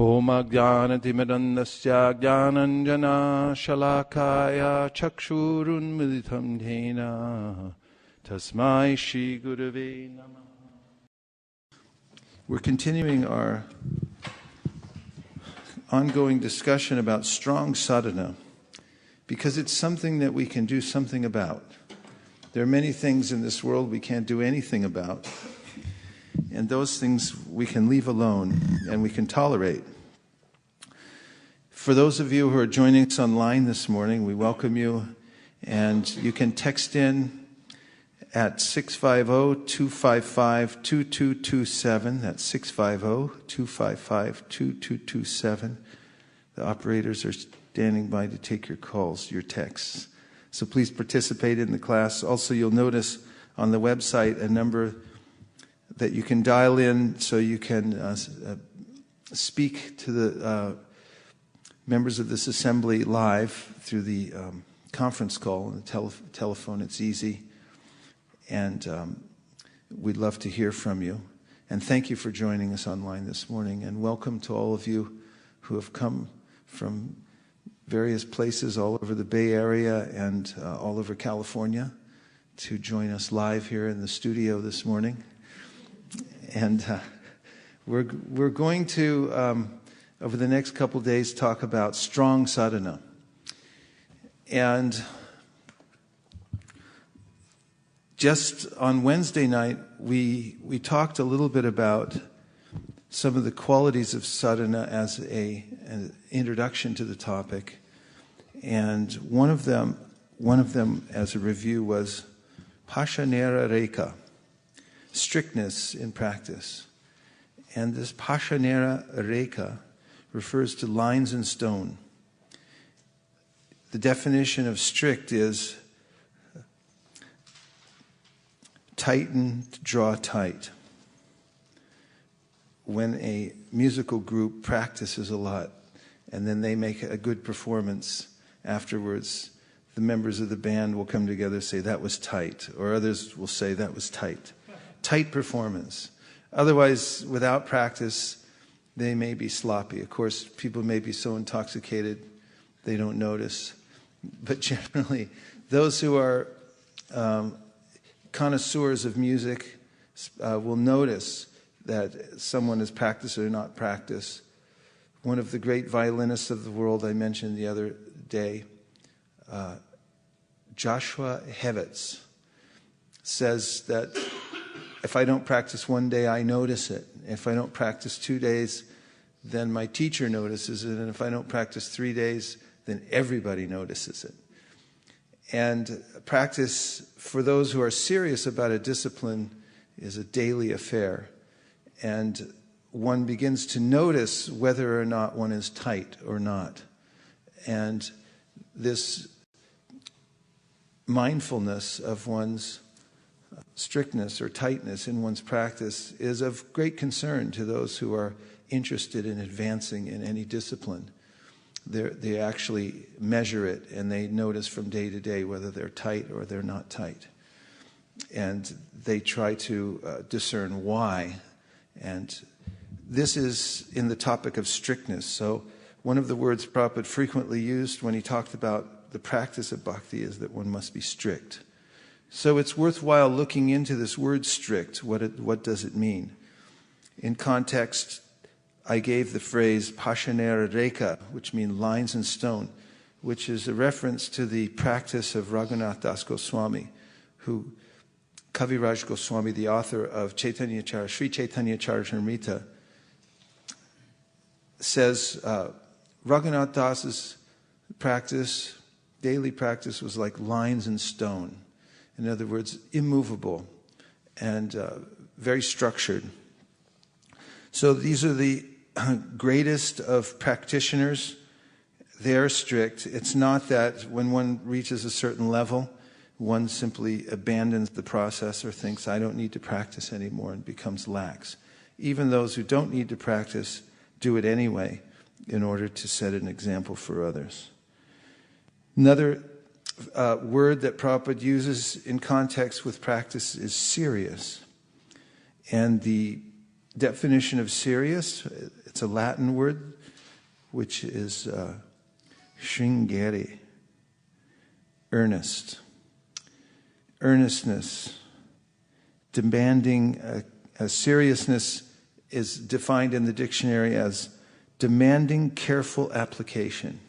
Om Ajnanatimidandasya Jnananjana Shalakaya Chakshurun Militam Dhena Tasmai Shri Gurave Namah. We're continuing our ongoing discussion about strong sadhana because it's something that we can do something about. There are many things in this world we can't do anything about. And those things we can leave alone and we can tolerate. For those of you who are joining us online this morning, we welcome you. And you can text in at 650-255-2227. That's 650-255-2227. The operators are standing by to take your calls, your texts. So please participate in the class. Also, you'll notice on the website a number that you can dial in so you can speak to the members of this assembly live through the conference call and the telephone. It's easy. And we'd love to hear from you. And thank you for joining us online this morning. And welcome to all of you who have come from various places all over the Bay Area and all over California to join us live here in the studio this morning. And we're going to, over the next couple days, talk about strong sadhana. And just on Wednesday night, we talked a little bit about some of the qualities of sadhana as an introduction to the topic. And one of them as a review was pashanera reka, strictness in practice. And this pashanera reka refers to lines in stone. The definition of strict is tighten, draw tight. When a musical group practices a lot and then they make a good performance afterwards, the members of the band will come together and say, that was tight. Or others will say, that was tight. Tight performance. Otherwise, without practice, they may be sloppy. Of course, people may be so intoxicated they don't notice. But generally, those who are connoisseurs of music will notice that someone has practiced or not practiced. One of the great violinists of the world I mentioned the other day, Joshua Hevitz, says that if I don't practice one day, I notice it. If I don't practice 2 days, then my teacher notices it. And if I don't practice 3 days, then everybody notices it. And practice, for those who are serious about a discipline, is a daily affair. And one begins to notice whether or not one is tight or not. And this mindfulness of one's strictness or tightness in one's practice is of great concern to those who are interested in advancing in any discipline. They actually measure it and they notice from day to day whether they're tight or they're not tight. And they try to discern why. And this is in the topic of strictness. So one of the words Prabhupada frequently used when he talked about the practice of bhakti is that one must be strict. So it's worthwhile looking into this word strict. What does it mean? In context, I gave the phrase pashanera reka, which means lines in stone, which is a reference to the practice of Raghunath Das Goswami, who Kaviraj Goswami, the author of Sri Chaitanya Charitamrita, says Raghunath Das's practice, daily practice, was like lines in stone. In other words, immovable and very structured. So these are the greatest of practitioners. They are strict. It's not that when one reaches a certain level, one simply abandons the process or thinks, I don't need to practice anymore, and becomes lax. Even those who don't need to practice do it anyway in order to set an example for others. Another word that Prabhupada uses in context with practice is serious. And the definition of serious, it's a Latin word, which is shringere, earnest. Earnestness, demanding a seriousness is defined in the dictionary as demanding careful application.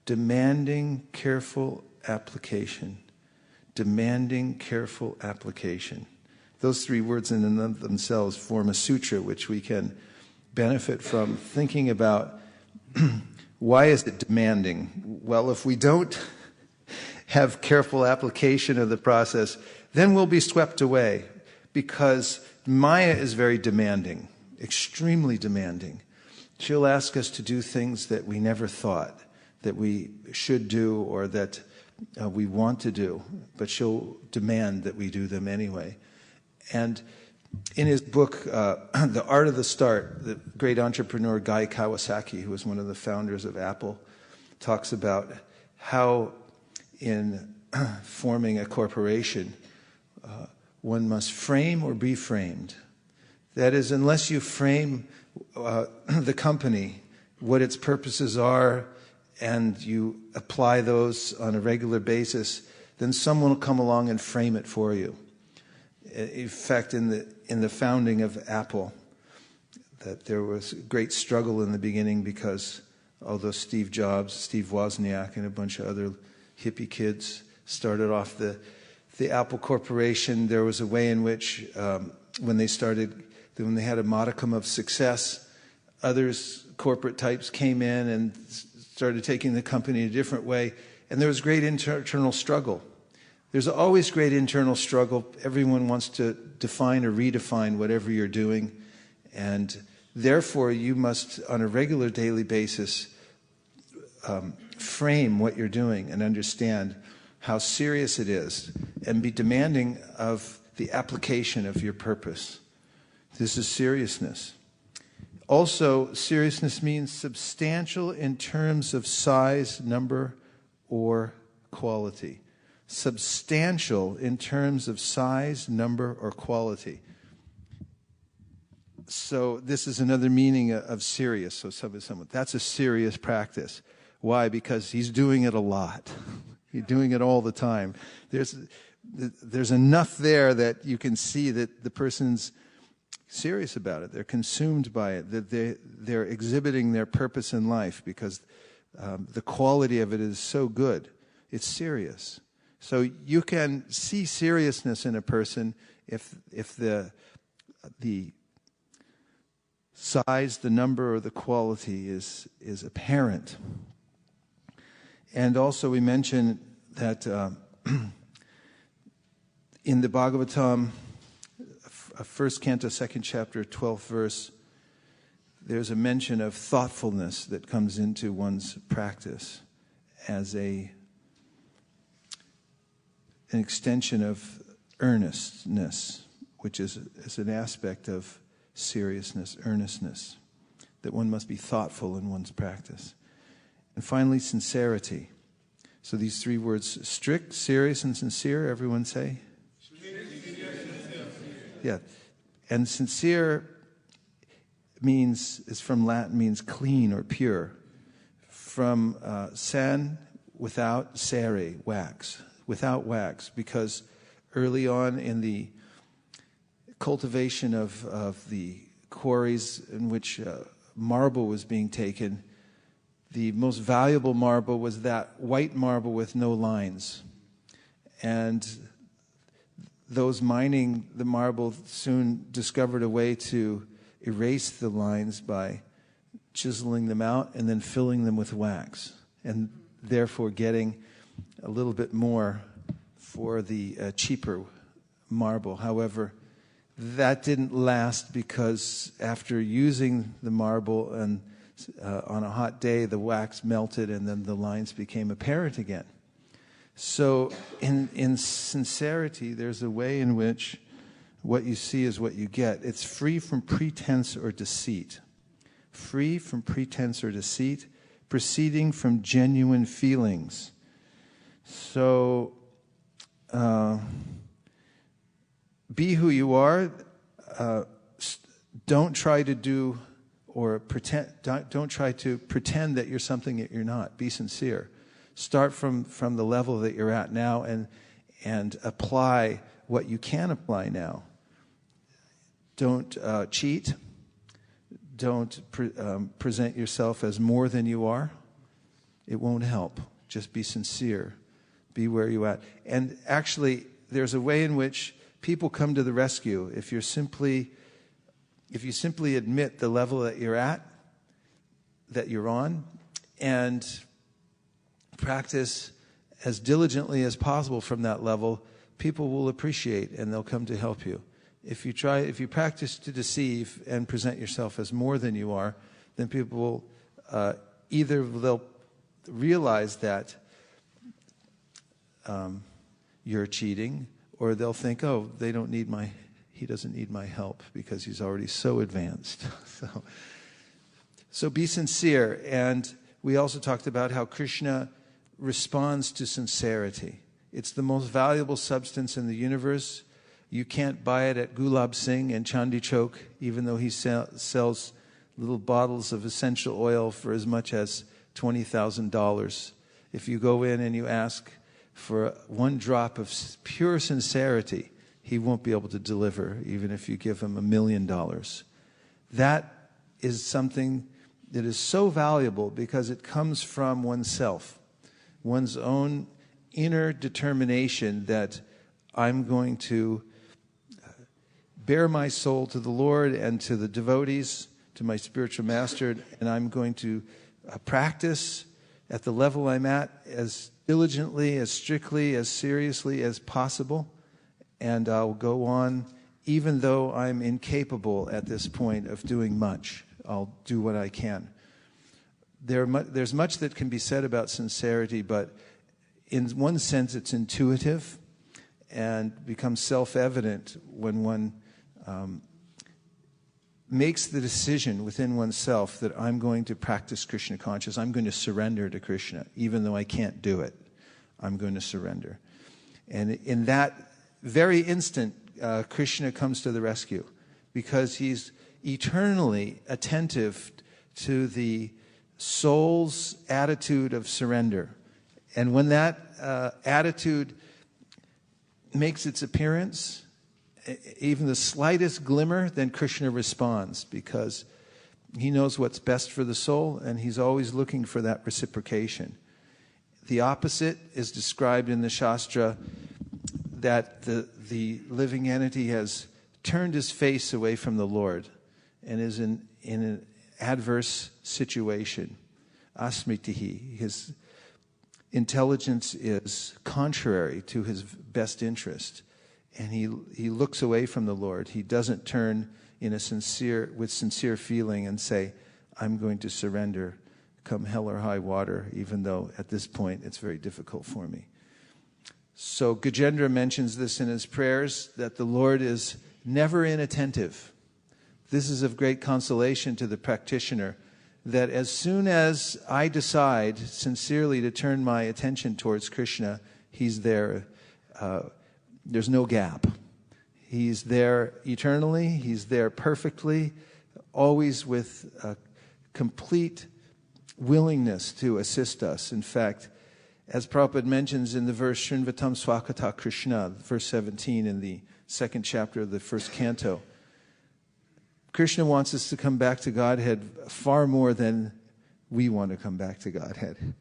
Demanding careful application. Demanding careful application. Those three words in and of themselves form a sutra which we can benefit from thinking about. Why is it demanding? Well, if we don't have careful application of the process, then we'll be swept away, because Maya is very demanding, extremely demanding. She'll ask us to do things that we never thought that we should do or that we want to do, but she'll demand that we do them anyway. And in his book, The Art of the Start, the great entrepreneur Guy Kawasaki, who was one of the founders of Apple, talks about how in forming a corporation, one must frame or be framed. That is, unless you frame the company, what its purposes are, and you apply those on a regular basis, then someone will come along and frame it for you. In fact, in the founding of Apple, that there was a great struggle in the beginning because although Steve Jobs, Steve Wozniak, and a bunch of other hippie kids started off the Apple Corporation, there was a way in which when they had a modicum of success, others, corporate types, came in and started taking the company a different way, and there was great internal struggle. There's always great internal struggle. Everyone wants to define or redefine whatever you're doing, and therefore you must, on a regular daily basis, frame what you're doing and understand how serious it is and be demanding of the application of your purpose. This is seriousness. Also, seriousness means substantial in terms of size, number, or quality. Substantial in terms of size, number, or quality. So this is another meaning of serious. So someone, that's a serious practice. Why? Because he's doing it a lot. He's doing it all the time. There's enough there that you can see that the person's serious about it. They're consumed by it. That they're exhibiting their purpose in life because the quality of it is so good. It's serious. So you can see seriousness in a person if the size, the number, or the quality is apparent. And also we mentioned that in the Bhagavatam, first canto, second chapter, 12th verse, there's a mention of thoughtfulness that comes into one's practice as an extension of earnestness, which is an aspect of seriousness, earnestness, that one must be thoughtful in one's practice. And finally, sincerity. So these three words, strict, serious, and sincere, everyone say? Yeah. And sincere is from Latin, means clean or pure. From san, without, cere, wax. Without wax, because early on in the cultivation of the quarries in which marble was being taken, the most valuable marble was that white marble with no lines. And those mining the marble soon discovered a way to erase the lines by chiseling them out and then filling them with wax, and therefore getting a little bit more for the cheaper marble. However, that didn't last, because after using the marble and on a hot day, the wax melted and then the lines became apparent again. So in sincerity, there's a way in which what you see is what you get. It's free from pretense or deceit. Free from pretense or deceit, proceeding from genuine feelings. So be who you are. Don't try to do or pretend. Don't try to pretend that you're something that you're not. Be sincere. Start from the level that you're at now and apply what you can apply now. Don't cheat. Don't present yourself as more than you are. It won't help. Just be sincere. Be where you're at. And actually, there's a way in which people come to the rescue. If you simply admit the level that you're at, that you're on, and practice as diligently as possible from that level, people will appreciate and they'll come to help you. If you practice to deceive and present yourself as more than you are, then people will either they'll realize that you're cheating, or they'll think, oh, he doesn't need my help because he's already so advanced. So be sincere. And we also talked about how Krishna responds to sincerity. It's the most valuable substance in the universe. You can't buy it at Gulab Singh and Chandi Chowk, even though he sells little bottles of essential oil for as much as $20,000. If you go in and you ask for one drop of pure sincerity, he won't be able to deliver, even if you give him $1 million. That is something that is so valuable because it comes from oneself, one's own inner determination that I'm going to bare my soul to the Lord and to the devotees, to my spiritual master, and I'm going to practice at the level I'm at as diligently, as strictly, as seriously as possible. And I'll go on, even though I'm incapable at this point of doing much. I'll do what I can. There's much that can be said about sincerity, but in one sense it's intuitive and becomes self-evident when one makes the decision within oneself that I'm going to practice Krishna consciousness. I'm going to surrender to Krishna, even though I can't do it. I'm going to surrender. And in that very instant, Krishna comes to the rescue because he's eternally attentive to the soul's attitude of surrender. And when that attitude makes its appearance, even the slightest glimmer, then Krishna responds because he knows what's best for the soul and he's always looking for that reciprocation. The opposite is described in the Shastra, that the living entity has turned his face away from the Lord and is in an adverse situation. Asmritihi. His intelligence is contrary to his best interest. And he looks away from the Lord. He doesn't turn with sincere feeling and say, I'm going to surrender, come hell or high water, even though at this point it's very difficult for me. So Gajendra mentions this in his prayers, that the Lord is never inattentive. This is of great consolation to the practitioner, that as soon as I decide sincerely to turn my attention towards Krishna, he's there. There's no gap. He's there eternally. He's there perfectly, always with a complete willingness to assist us. In fact, as Prabhupada mentions in the verse Shrinvatam Swakata Krishna, verse 17 in the second chapter of the first canto, Krishna wants us to come back to Godhead far more than we want to come back to Godhead.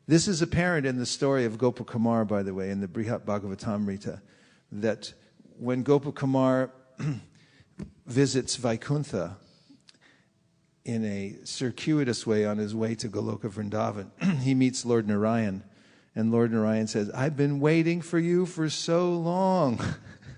This is apparent in the story of Gopakumar, by the way, in the Brihat Bhagavatamrita, that when Gopakumar visits Vaikuntha in a circuitous way on his way to Goloka Vrindavan, he meets Lord Narayan, and Lord Narayan says, I've been waiting for you for so long,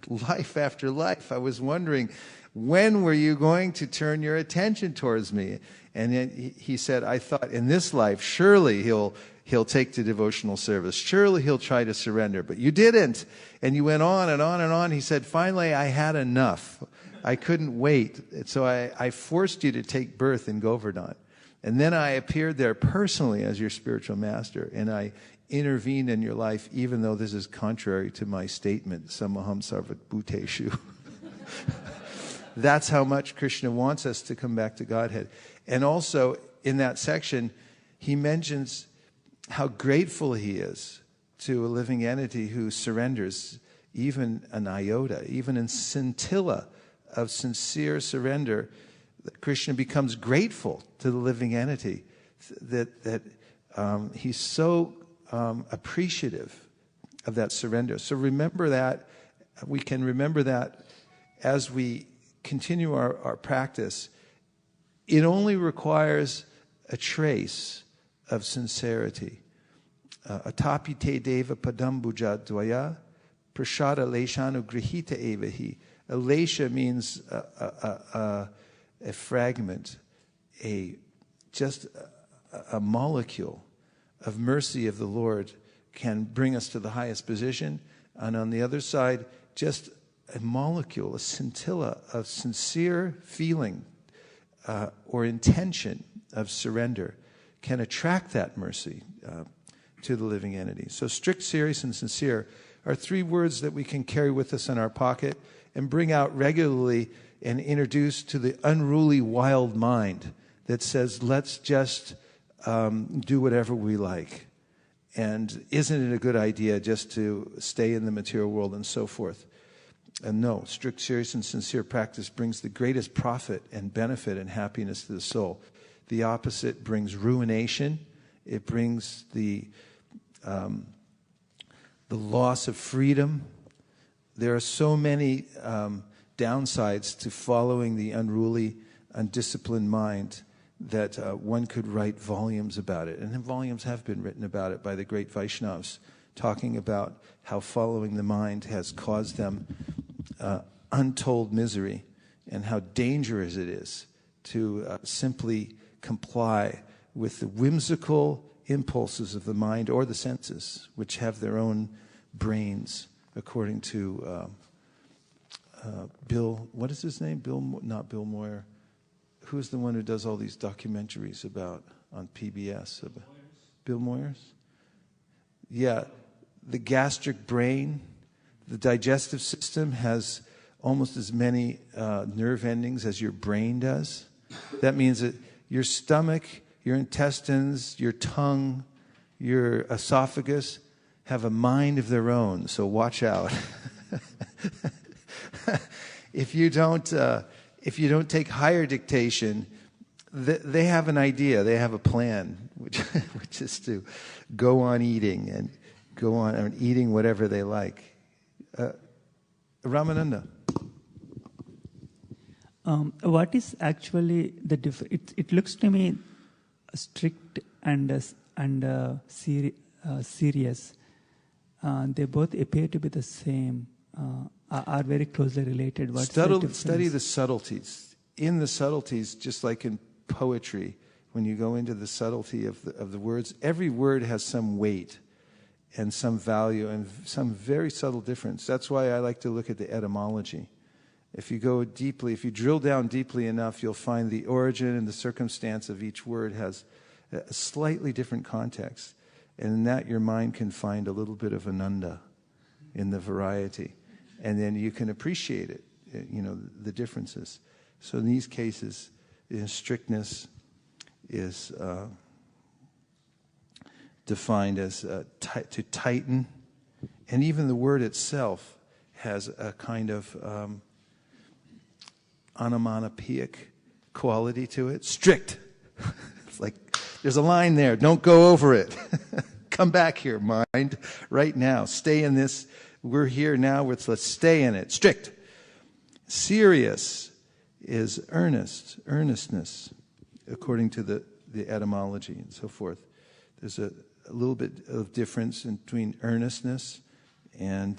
life after life. I was wondering, when were you going to turn your attention towards me? And then he said, I thought in this life, surely he'll take to devotional service. Surely he'll try to surrender. But you didn't. And you went on and on and on. He said, finally, I had enough. I couldn't wait. So I forced you to take birth in Govardhan. And then I appeared there personally as your spiritual master. And I intervened in your life, even though this is contrary to my statement, Samaham Sarvat Bhuteshu. That's how much Krishna wants us to come back to Godhead. And also, in that section, he mentions how grateful he is to a living entity who surrenders even an iota, even a scintilla of sincere surrender. Krishna becomes grateful to the living entity, that he's so appreciative of that surrender. So remember that. We can remember that as we continue our practice. It only requires a trace of sincerity. Atapite deva padambuja dvaya prashada leshanu grihita evahi. A lesha means a fragment, just a molecule of mercy of the Lord can bring us to the highest position. And on the other side, just a molecule, a scintilla of sincere feeling or intention of surrender can attract that mercy to the living entity. So strict, serious, and sincere are three words that we can carry with us in our pocket and bring out regularly and introduce to the unruly wild mind that says, let's just do whatever we like. And isn't it a good idea just to stay in the material world and so forth? And no, strict, serious, and sincere practice brings the greatest profit and benefit and happiness to the soul. The opposite brings ruination. It brings the loss of freedom. There are so many downsides to following the unruly, undisciplined mind that one could write volumes about it. And volumes have been written about it by the great Vaishnavas, talking about how following the mind has caused them untold misery and how dangerous it is to simply comply with the whimsical impulses of the mind or the senses, which have their own brains, according to Bill, what is his name? Not Bill Moyer. Who's the one who does all these documentaries on PBS? Bill Moyers? Yeah, the gastric brain, the digestive system has almost as many nerve endings as your brain does. That means that your stomach, your intestines, your tongue, your esophagus have a mind of their own, so watch out. If you don't take higher dictation, they have an idea, they have a plan, which is to go on eating and go on eating whatever they like. Ramananda. What is actually the difference? It looks to me strict and serious. They both appear to be the same. Are very closely related. What's the difference? Study the subtleties. In the subtleties, just like in poetry, when you go into the subtlety of the words, every word has some weight and some value and some very subtle difference. That's why I like to look at the etymology. If you go deeply, if you drill down deeply enough, you'll find the origin and the circumstance of each word has a slightly different context. And in that, your mind can find a little bit of ananda in the variety. And then you can appreciate it, the differences. So in these cases, strictness is defined as to tighten. And even the word itself has a kind of onomatopoeic quality to it. Strict. It's like, there's a line there. Don't go over it. Come back here, mind, right now. Stay in this. We're here now. Let's stay in it. Strict. Serious is earnestness, according to the etymology and so forth. There's a little bit of difference between earnestness and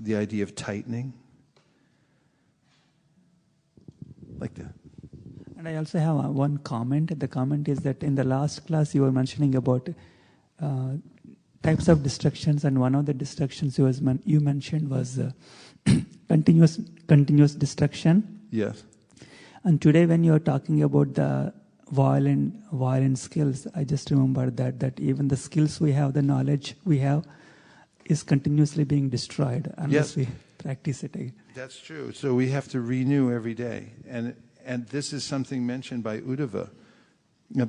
the idea of tightening. Like that. And I also have one comment. The comment is that in the last class you were mentioning about types of distractions, and one of the distractions you mentioned was continuous distraction. Yes. And today when you are talking about the violent skills, I just remember that even the skills we have, the knowledge we have, is continuously being destroyed unless we practice it again. That's true. So we have to renew every day. And this is something mentioned by Uddhava,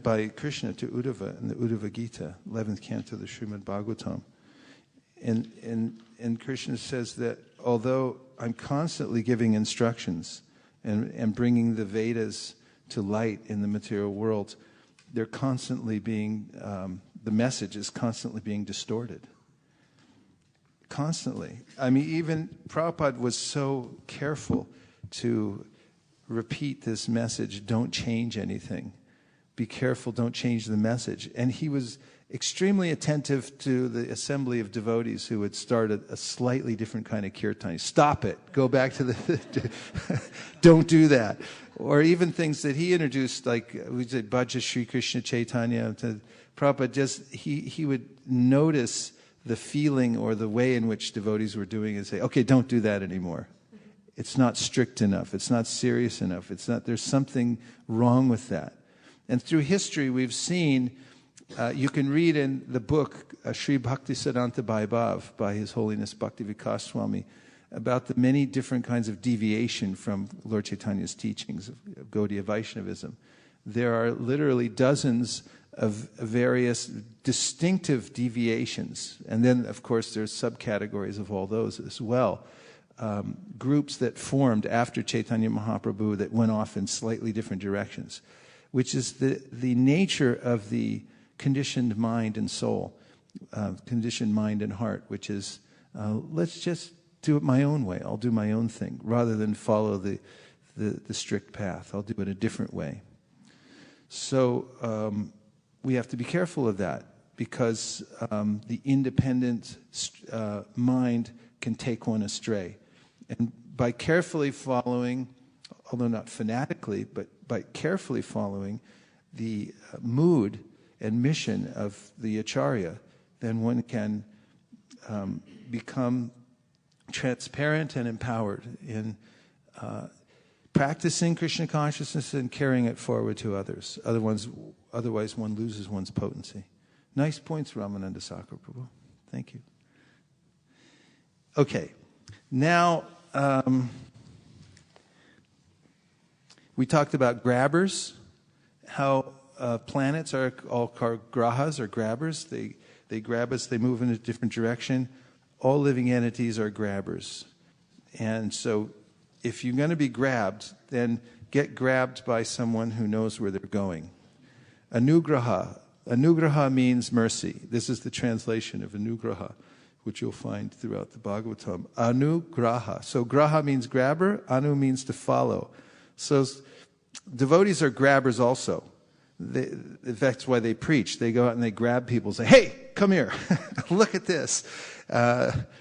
by Krishna to Uddhava in the Uddhava Gita, 11th canto of the Srimad Bhagavatam. And Krishna says that although I'm constantly giving instructions and bringing the Vedas to light in the material world, they're constantly being, the message is constantly being distorted. Constantly. I mean, even Prabhupada was so careful to repeat this message, don't change anything. Be careful, don't change the message. And he was extremely attentive to the assembly of devotees who would start a slightly different kind of kirtan. Stop it. Go back to the... don't do that. Or even things that he introduced, like we said, Bhaja Sri Krishna Chaitanya. To Prabhupada, just he would notice the feeling or the way in which devotees were doing it and say, okay, don't do that anymore. It's not strict enough. It's not serious enough. It's not. There's something wrong with that. And through history, we've seen, you can read in the book Sri Bhakti Siddhanta Vaibhav by His Holiness Bhakti Vikas Swami about the many different kinds of deviation from Lord Chaitanya's teachings of Gaudiya Vaishnavism. There are literally dozens of various distinctive deviations. And then, of course, there's subcategories of all those as well. Groups that formed after Chaitanya Mahaprabhu that went off in slightly different directions, which is the nature of the conditioned mind and soul, conditioned mind and heart, which is, let's just do it my own way. I'll do my own thing, rather than follow the strict path. I'll do it a different way. So we have to be careful of that, because the independent mind can take one astray. And by carefully following, although not fanatically, but by carefully following the mood and mission of the Acharya, then one can become transparent and empowered in practicing Krishna consciousness and carrying it forward to others. Otherwise, one loses one's potency. Nice points, Ramananda Sakar Prabhu. Thank you. Okay, now we talked about grabbers, how planets are all called grahas or grabbers. They grab us, they move in a different direction. All living entities are grabbers. And so if you're going to be grabbed, then get grabbed by someone who knows where they're going. Anugraha. Anugraha means mercy. This is the translation of anugraha, which you'll find throughout the Bhagavatam. Anugraha. So graha means grabber, anu means to follow. So devotees are grabbers also. That's why they preach. They go out and they grab people and say, hey, come here. Look at this.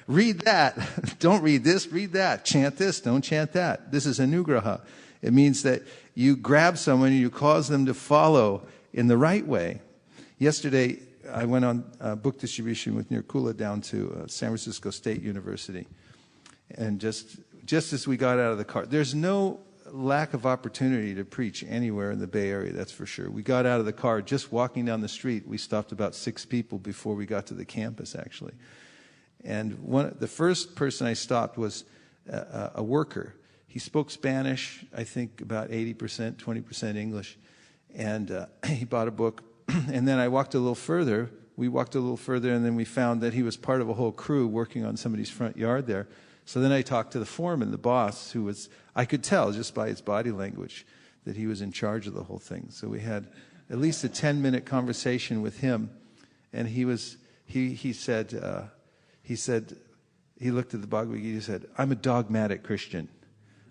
Read that. Don't read this, read that. Chant this, don't chant that. This is anugraha. It means that you grab someone and you cause them to follow in the right way. Yesterday, I went on book distribution with Nirkula down to San Francisco State University. And just as we got out of the car, there's no lack of opportunity to preach anywhere in the Bay Area, that's for sure. We got out of the car, just walking down the street, we stopped about 6 people before we got to the campus, actually. And the first person I stopped was a worker. He spoke Spanish, I think about 80%, 20% English. And he bought a book. And then I walked a little further. We walked a little further, and then we found that he was part of a whole crew working on somebody's front yard there. So then I talked to the foreman, the boss, who was, I could tell just by his body language that he was in charge of the whole thing. So we had at least a 10-minute conversation with him. And he said, he looked at the Bhagavad Gita and said, I'm a dogmatic Christian.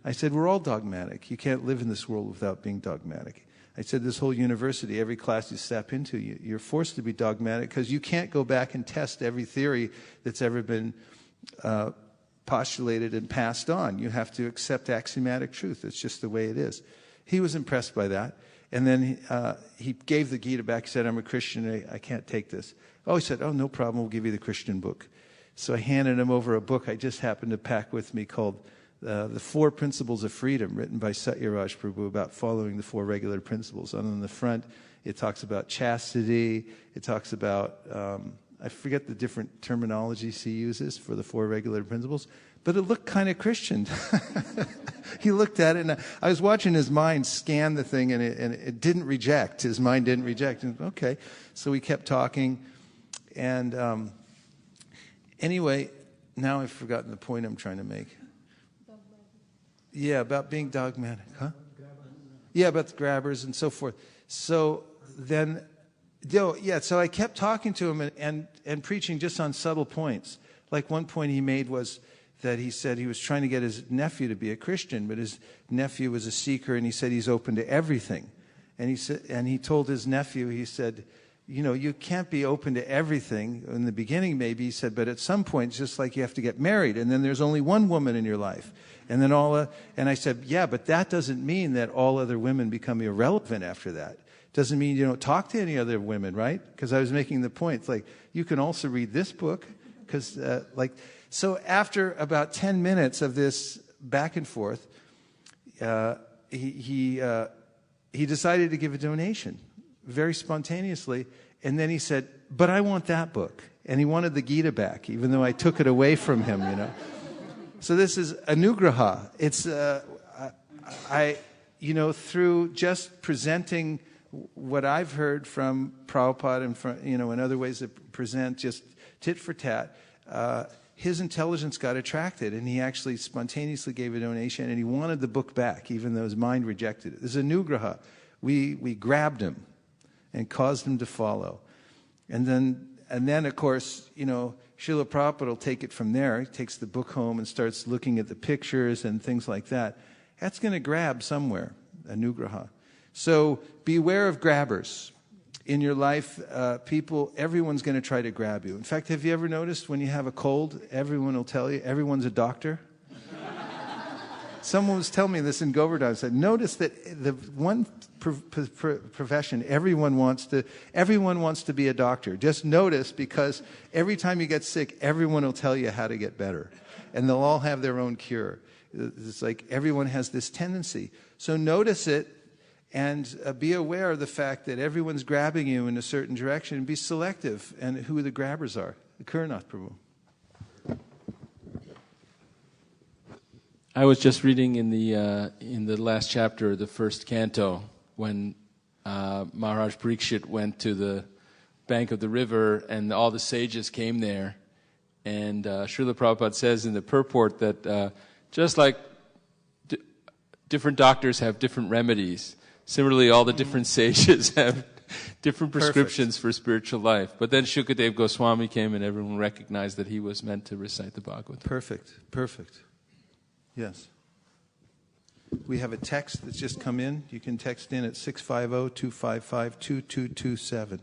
I said, we're all dogmatic. You can't live in this world without being dogmatic. I said, this whole university, every class you step into, you're forced to be dogmatic because you can't go back and test every theory that's ever been postulated and passed on. You have to accept axiomatic truth. It's just the way it is. He was impressed by that. And then he gave the Gita back. He said, I'm a Christian. I can't take this. Oh, he said, oh, no problem. We'll give you the Christian book. So I handed him over a book I just happened to pack with me called The Four Principles of Freedom, written by Satyaraj Prabhu, about following the four regular principles. And on the front, it talks about chastity. It talks about, I forget the different terminologies he uses for the four regular principles, but it looked kind of Christian. He looked at it, and I was watching his mind scan the thing, and it didn't reject. His mind didn't reject. And, okay, so we kept talking, and anyway, now I've forgotten the point I'm trying to make. Yeah, about being dogmatic, huh? Yeah, about the grabbers and so forth. So then, so I kept talking to him and preaching just on subtle points. Like one point he made was that he said he was trying to get his nephew to be a Christian, but his nephew was a seeker, and he said he's open to everything. And he told his nephew, he said, you can't be open to everything. In the beginning, maybe, he said, but at some point, it's just like you have to get married, and then there's only one woman in your life. And then and I said, yeah, but that doesn't mean that all other women become irrelevant after that. Doesn't mean you don't talk to any other women, right? Because I was making the point, it's like, you can also read this book, because so after about 10 minutes of this back and forth, he decided to give a donation very spontaneously, and then he said, but I want that book. And he wanted the Gita back, even though I took it away from him, So this is anugraha. It's, through just presenting what I've heard from Prabhupada and from, in other ways that present just tit for tat, his intelligence got attracted, and he actually spontaneously gave a donation, and he wanted the book back, even though his mind rejected it. This is anugraha. We grabbed him and caused him to follow. And then of course, Srila Prabhupada will take it from there. He takes the book home and starts looking at the pictures and things like that. That's going to grab somewhere, anugraha. So beware of grabbers. In your life, everyone's going to try to grab you. In fact, have you ever noticed when you have a cold, everyone will tell you, everyone's a doctor? Someone was telling me this in Govardhan. I said, notice that the one profession everyone wants to be a doctor. Just notice, because every time you get sick, everyone will tell you how to get better. And they'll all have their own cure. It's like everyone has this tendency. So notice it and be aware of the fact that everyone's grabbing you in a certain direction, and be selective and who the grabbers are. Kurnath Prabhu. I was just reading in the last chapter of the first canto when Maharaj Parikshit went to the bank of the river and all the sages came there. And Srila Prabhupada says in the purport that just like different doctors have different remedies, similarly all the different sages have different prescriptions for spiritual life. But then Shukadev Goswami came and everyone recognized that he was meant to recite the Bhagavatam. Perfect. Yes. We have a text that's just come in. You can text in at 650-255-2227.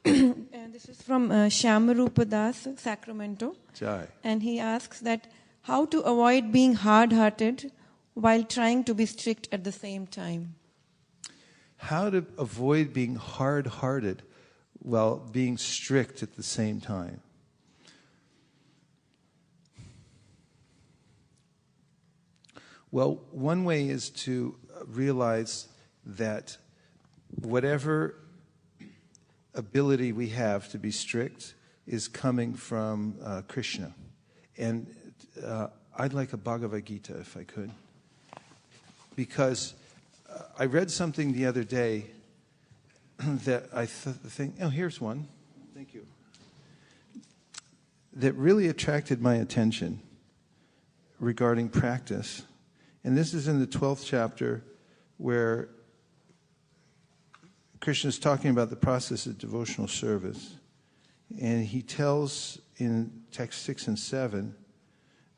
And this is from Shamarupa Das, Sacramento. Jai. And he asks that how to avoid being hard-hearted while trying to be strict at the same time. How to avoid being hard-hearted while being strict at the same time. Well, one way is to realize that whatever ability we have to be strict is coming from Krishna. And I'd like a Bhagavad Gita, if I could. Because I read something the other day that I think, here's one. Thank you. That really attracted my attention regarding practice. And this is in the 12th chapter where Krishna is talking about the process of devotional service. And he tells in text 6 and 7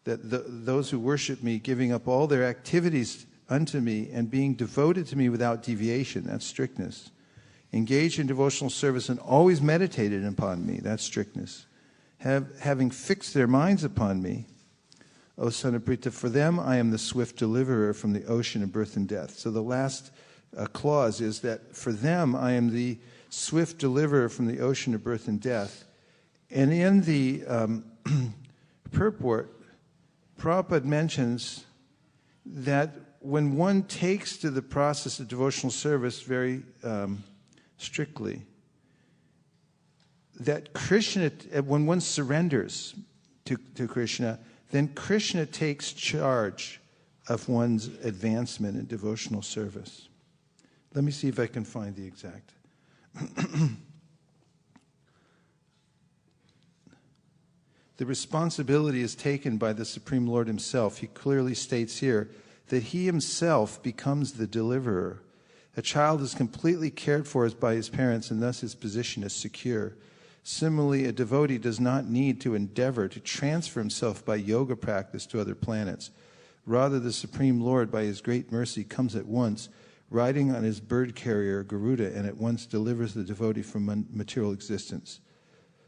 that those who worship me, giving up all their activities unto me and being devoted to me without deviation, that's strictness. Engaged in devotional service and always meditated upon me, that's strictness. Having fixed their minds upon me, O son of Pritha, for them I am the swift deliverer from the ocean of birth and death. So the last clause is that for them I am the swift deliverer from the ocean of birth and death. And in the purport, Prabhupada mentions that when one takes to the process of devotional service very strictly, that Krishna, when one surrenders to Krishna, then Krishna takes charge of one's advancement in devotional service. Let me see if I can find the exact. The responsibility is taken by the Supreme Lord himself. He clearly states here that he himself becomes the deliverer. A child is completely cared for by his parents, and thus his position is secure. Similarly, a devotee does not need to endeavor to transfer himself by yoga practice to other planets. Rather, the Supreme Lord, by his great mercy, comes at once, riding on his bird carrier, Garuda, and at once delivers the devotee from material existence.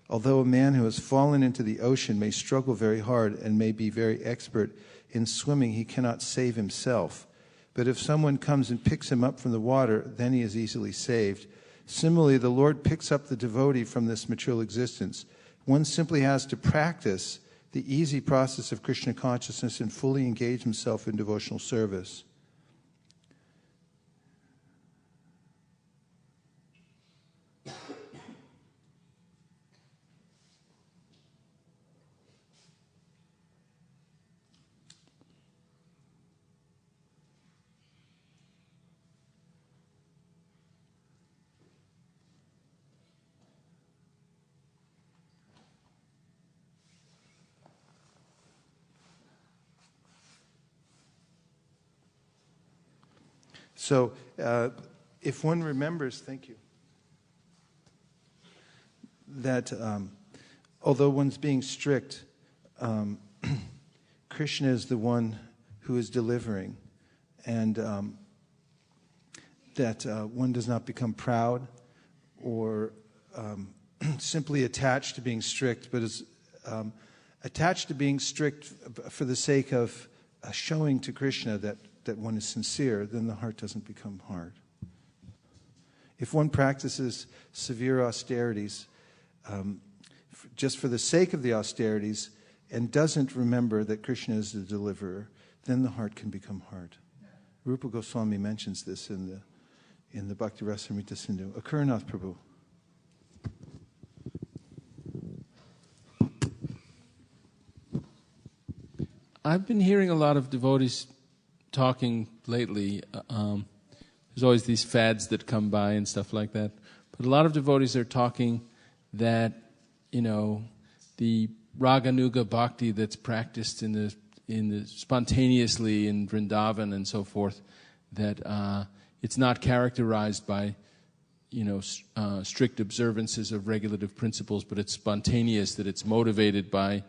Although a man who has fallen into the ocean may struggle very hard and may be very expert in swimming, he cannot save himself. But if someone comes and picks him up from the water, then he is easily saved. Similarly, the Lord picks up the devotee from this material existence. One simply has to practice the easy process of Krishna consciousness and fully engage himself in devotional service. So, if one remembers, thank you, that although one's being strict, Krishna is the one who is delivering, and that one does not become proud or simply attached to being strict, but is attached to being strict for the sake of showing to Krishna that one is sincere, then the heart doesn't become hard. If one practices severe austerities just for the sake of the austerities and doesn't remember that Krishna is the deliverer, then the heart can become hard. Rupa Goswami mentions this in the Bhakti Rasamrita Sindhu. Akaranath Prabhu. I've been hearing a lot of devotees talking lately. There's always these fads that come by and stuff like that. But a lot of devotees are talking that, the Raganuga Bhakti that's practiced in the spontaneously in Vrindavan and so forth, that it's not characterized by, strict observances of regulative principles, but it's spontaneous, that it's motivated by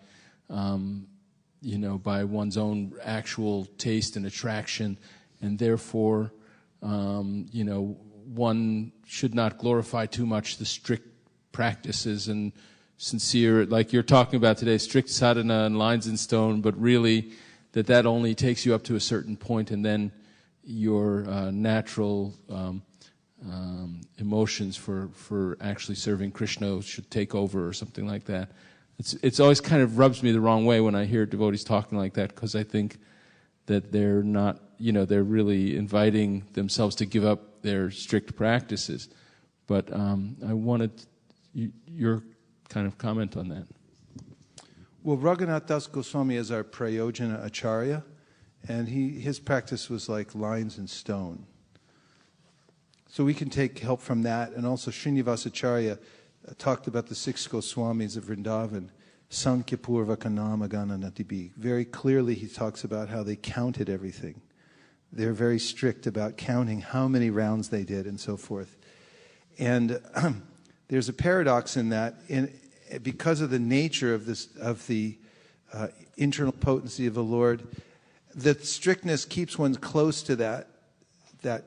by one's own actual taste and attraction, and therefore, one should not glorify too much the strict practices and sincere, like you're talking about today, strict sadhana and lines in stone, but really that only takes you up to a certain point, and then your natural emotions for actually serving Krishna should take over or something like that. It's always kind of rubs me the wrong way when I hear devotees talking like that, because I think that they're not, they're really inviting themselves to give up their strict practices. But I wanted your kind of comment on that. Well, Raghunath Das Goswami is our Prayojana Acharya, and his practice was like lines in stone. So we can take help from that, and also Srinivas Acharya talked about the 6 Goswamis of Vrindavan, Sankhya Purvaka Nama Gana Natibi. Very clearly he talks about how they counted everything. They're very strict about counting how many rounds they did and so forth. And there's a paradox in that, because of the nature of the internal potency of the Lord, the strictness keeps one close to that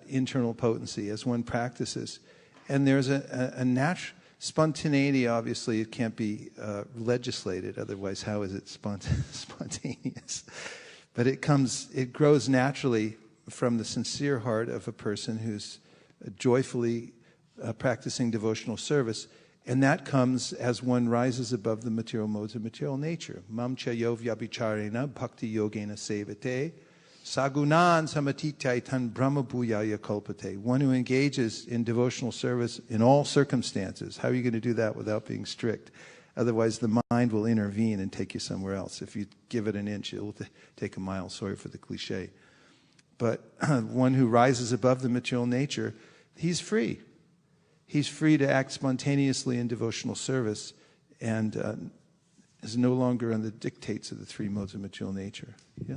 internal potency as one practices. And there's a natural spontaneity. Obviously, it can't be legislated. Otherwise, how is it spontaneous? But it grows naturally from the sincere heart of a person who's joyfully practicing devotional service. And that comes as one rises above the material modes of material nature. Mam chayo vyabhicharena bhakti yogena sevate sagunan samatitaitan brahmabhuyaya kalpate. One who engages in devotional service in all circumstances. How are you going to do that without being strict? Otherwise, the mind will intervene and take you somewhere else. If you give it an inch, it will take a mile. Sorry for the cliche. But one who rises above the material nature, he's free. He's free to act spontaneously in devotional service and is no longer on the dictates of the three modes of material nature. Yeah.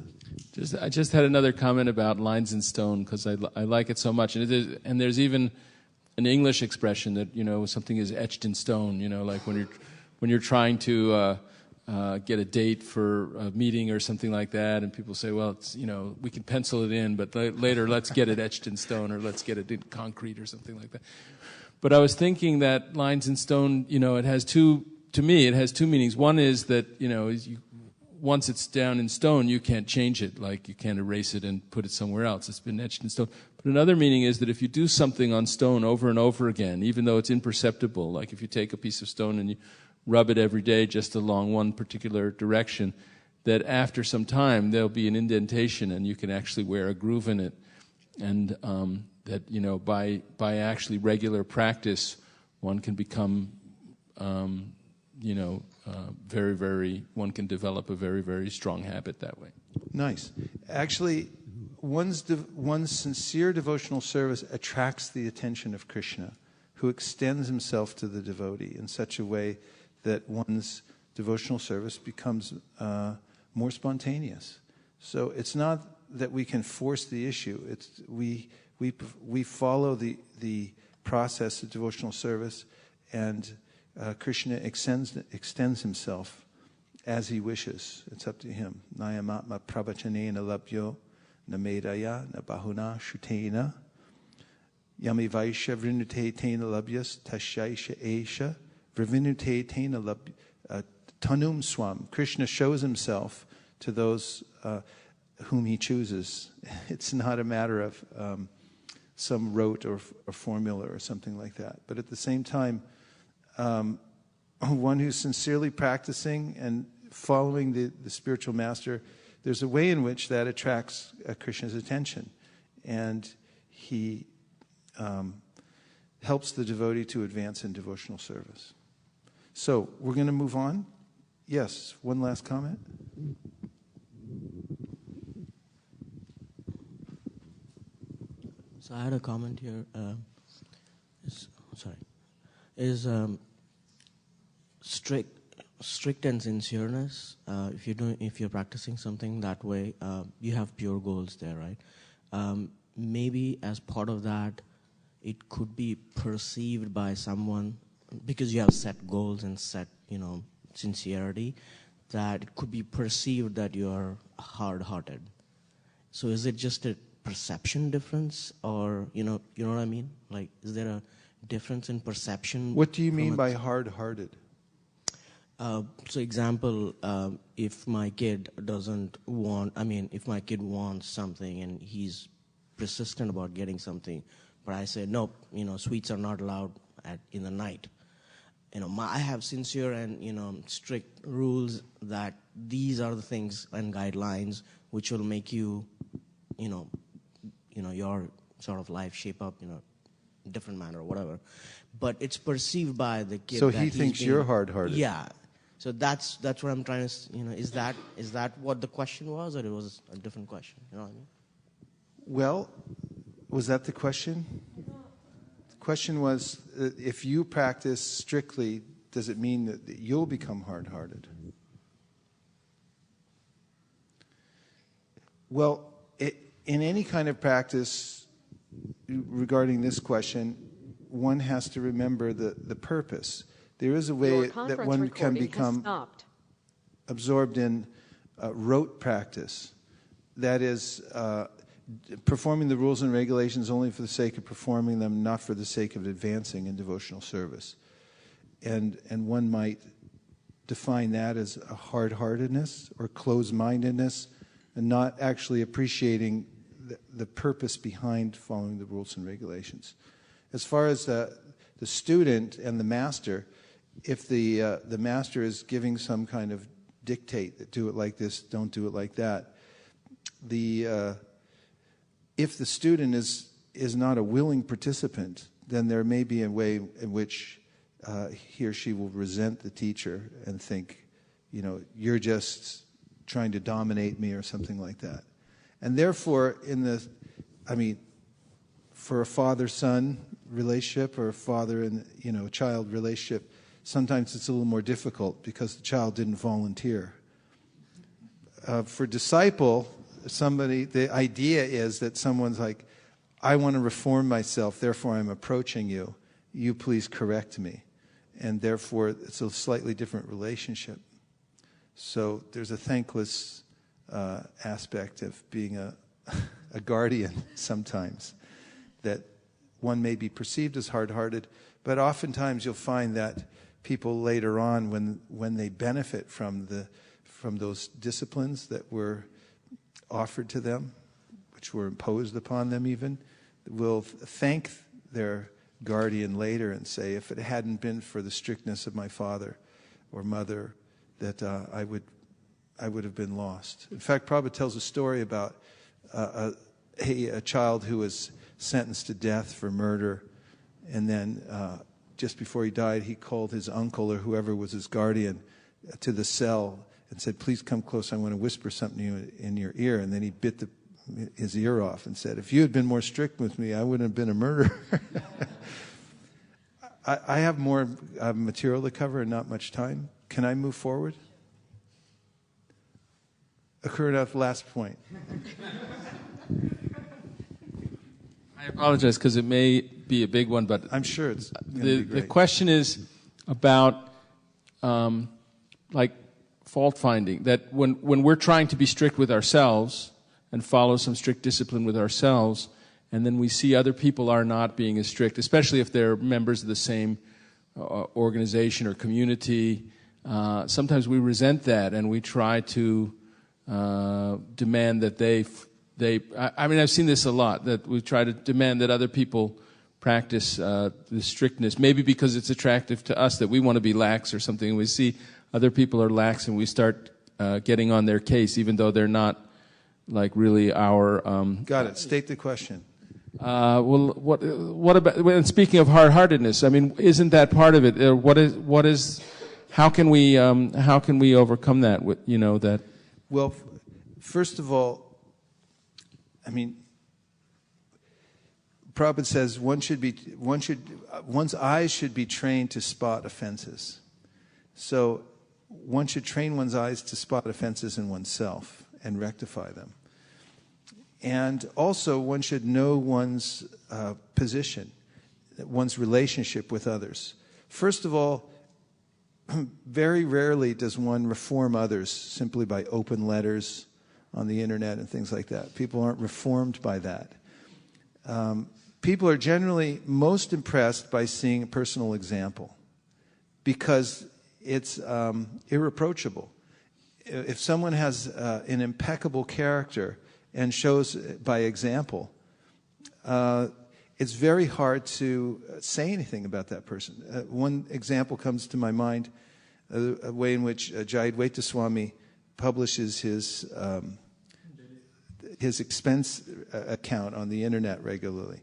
I just had another comment about lines in stone because I like it so much. And there's even an English expression that, something is etched in stone, like when you're trying to get a date for a meeting or something like that, and people say, well, it's, we can pencil it in, but later let's get it etched in stone or let's get it in concrete or something like that. But I was thinking that lines in stone, it has two meanings. One is that, once it's down in stone, you can't change it. Like you can't erase it and put it somewhere else. It's been etched in stone. But another meaning is that if you do something on stone over and over again, even though it's imperceptible, like if you take a piece of stone and you rub it every day just along one particular direction, that after some time there'll be an indentation and you can actually wear a groove in it. And that, by actually regular practice, one can become very, very, one can develop a very, very strong habit that way. Nice. Actually, one's sincere devotional service attracts the attention of Krishna, who extends himself to the devotee in such a way that one's devotional service becomes more spontaneous. So it's not that we can force the issue. It's we follow the process of devotional service, and Krishna extends himself as he wishes. It's up to him. Nayamatma prabhachanena labhyo na medaya na bahuna shutena yami vaisha vrinute tena labhyas tashaisha esha vrivinute tena tanum swam. Krishna shows himself to those whom he chooses. It's not a matter of some rote or formula or something like that. But at the same time, one who's sincerely practicing and following the spiritual master, there's a way in which that attracts Krishna's attention. And he helps the devotee to advance in devotional service. So we're going to move on. Yes, one last comment. So I had a comment here. Strict and sincereness. If you're practicing something that way, you have pure goals there, right? Maybe as part of that, it could be perceived by someone, because you have set goals and set, sincerity, that it could be perceived that you are hard-hearted. So is it just a perception difference, or you know what I mean? Like, is there a difference in perception? What do you mean by hard-hearted? So example, if my kid if my kid wants something and he's persistent about getting something, but I say, nope, sweets are not allowed in the night. I have sincere and, strict rules that these are the things and guidelines which will make you, your sort of life shape up, different manner or whatever. But it's perceived by the kid. So he thinks you're hard-hearted. Yeah. So that's what I'm trying to, is that what the question was, or it was a different question? You know what I mean? Well, was that the question? The question was, if you practice strictly, does it mean that you'll become hard-hearted? Well, in any kind of practice regarding this question, one has to remember the purpose. There is a way that one can become absorbed in rote practice. That is, performing the rules and regulations only for the sake of performing them, not for the sake of advancing in devotional service. And one might define that as a hard-heartedness or closed-mindedness, and not actually appreciating the purpose behind following the rules and regulations. As far as the student and the master, if the master is giving some kind of dictate that do it like this, don't do it like that, if the student is not a willing participant, then there may be a way in which he or she will resent the teacher and think, you're just trying to dominate me or something like that. And therefore, for a father-son relationship or a father and a child relationship, sometimes it's a little more difficult because the child didn't volunteer. For disciple, the idea is that someone's like, I want to reform myself, therefore I'm approaching you. You please correct me. And therefore, it's a slightly different relationship. So there's a thankless aspect of being a guardian sometimes, that one may be perceived as hard-hearted, but oftentimes you'll find that people later on, when they benefit from those disciplines that were offered to them, which were imposed upon them even, will thank their guardian later and say, if it hadn't been for the strictness of my father or mother, that I would have been lost. In fact, Prabhupada tells a story about a child who was sentenced to death for murder, and then just before he died, he called his uncle or whoever was his guardian to the cell and said, please come close, I want to whisper something to you in your ear. And then he bit his ear off and said, if you had been more strict with me, I wouldn't have been a murderer. I have more material to cover and not much time. Can I move forward? Akurnath, last point. I apologize because it may be a big one, but I'm sure it's the question is about fault finding. That when we're trying to be strict with ourselves and follow some strict discipline with ourselves, and then we see other people are not being as strict, especially if they're members of the same organization or community. Sometimes we resent that, and we try to demand that I've seen this a lot, that we try to demand that other people practice the strictness, maybe because it's attractive to us that we want to be lax or something. We see other people are lax, and we start getting on their case, even though they're not really our... Got it. State the question. What about, when speaking of hard-heartedness, isn't that part of it? How can we overcome that with, that? Well, first of all, Prabhupada says one's eyes should be trained to spot offenses. So one should train one's eyes to spot offenses in oneself and rectify them. And also one should know one's position, one's relationship with others. First of all, very rarely does one reform others simply by open letters on the internet and things like that. People aren't reformed by that. People are generally most impressed by seeing a personal example because it's irreproachable. If someone has an impeccable character and shows by example, it's very hard to say anything about that person. One example comes to my mind, a way in which Jayadvaita Swami publishes his expense account on the internet regularly,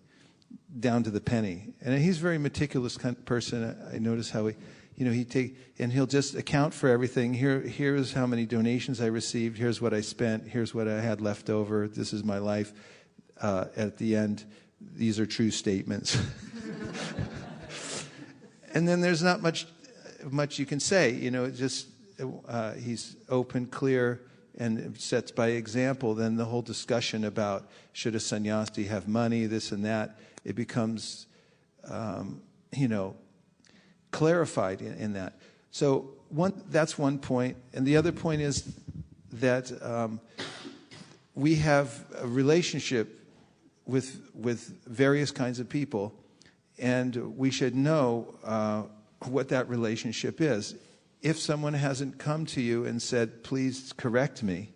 down to the penny. And he's a very meticulous kind of person. I notice how he'll just account for everything. Here's how many donations I received. Here's what I spent. Here's what I had left over. This is my life. At the end, these are true statements. And then there's not much you can say. He's open, clear, and sets by example. Then the whole discussion about should a sannyasi have money, this and that, it becomes, clarified in that. So that's one point. And the other point is that we have a relationship with various kinds of people, and we should know what that relationship is. If someone hasn't come to you and said, please correct me,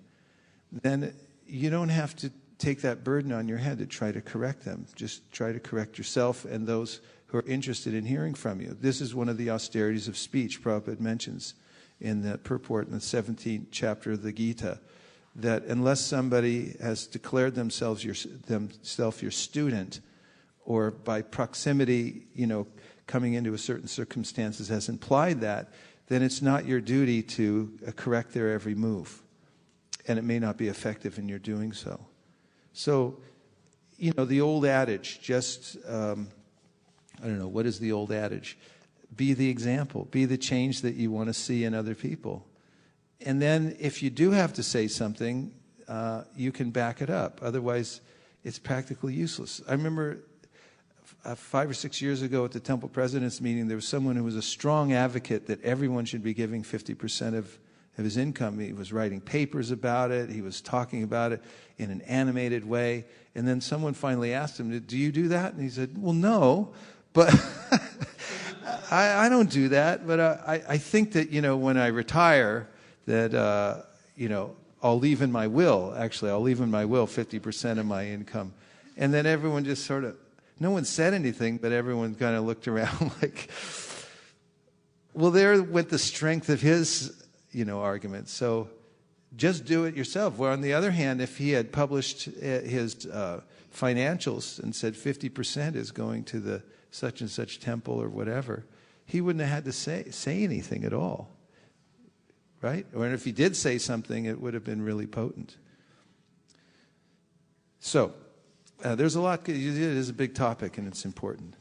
then you don't have to take that burden on your head to try to correct them. Just try to correct yourself and those who are interested in hearing from you. This is one of the austerities of speech Prabhupada mentions in the purport in the 17th chapter of the Gita, that unless somebody has declared themselves your student, or by proximity, coming into a certain circumstances has implied that, then it's not your duty to correct their every move. And it may not be effective in your doing so. So, the old adage, what is the old adage? Be the example. Be the change that you want to see in other people. And then if you do have to say something, you can back it up. Otherwise, it's practically useless. I remember 5 or 6 years ago at the Temple President's meeting, there was someone who was a strong advocate that everyone should be giving 50% of his income. He was writing papers about it. He was talking about it in an animated way. And then someone finally asked him, do you do that? And he said, well, no, but I don't do that. But I think that, when I retire, that, I'll leave in my will. Actually, I'll leave in my will 50% of my income. And then everyone just sort of, no one said anything, but everyone kind of looked around like, well, there went the strength of his, argument. So just do it yourself. Where on the other hand, if he had published his financials and said 50% is going to the such and such temple or whatever, he wouldn't have had to say anything at all. Right? Or if he did say something, it would have been really potent. So, there's a lot. It is a big topic and it's important.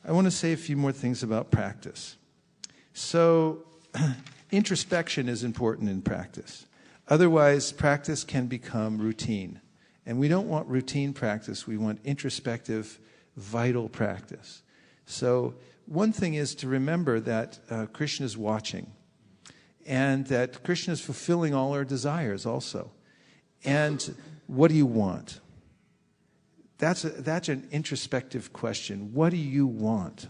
I want to say a few more things about practice. So, introspection is important in practice. Otherwise, practice can become routine. And we don't want routine practice. We want introspective, vital practice. So, one thing is to remember that Krishna is watching. And that Krishna is fulfilling all our desires also. And what do you want? That's an introspective question. What do you want?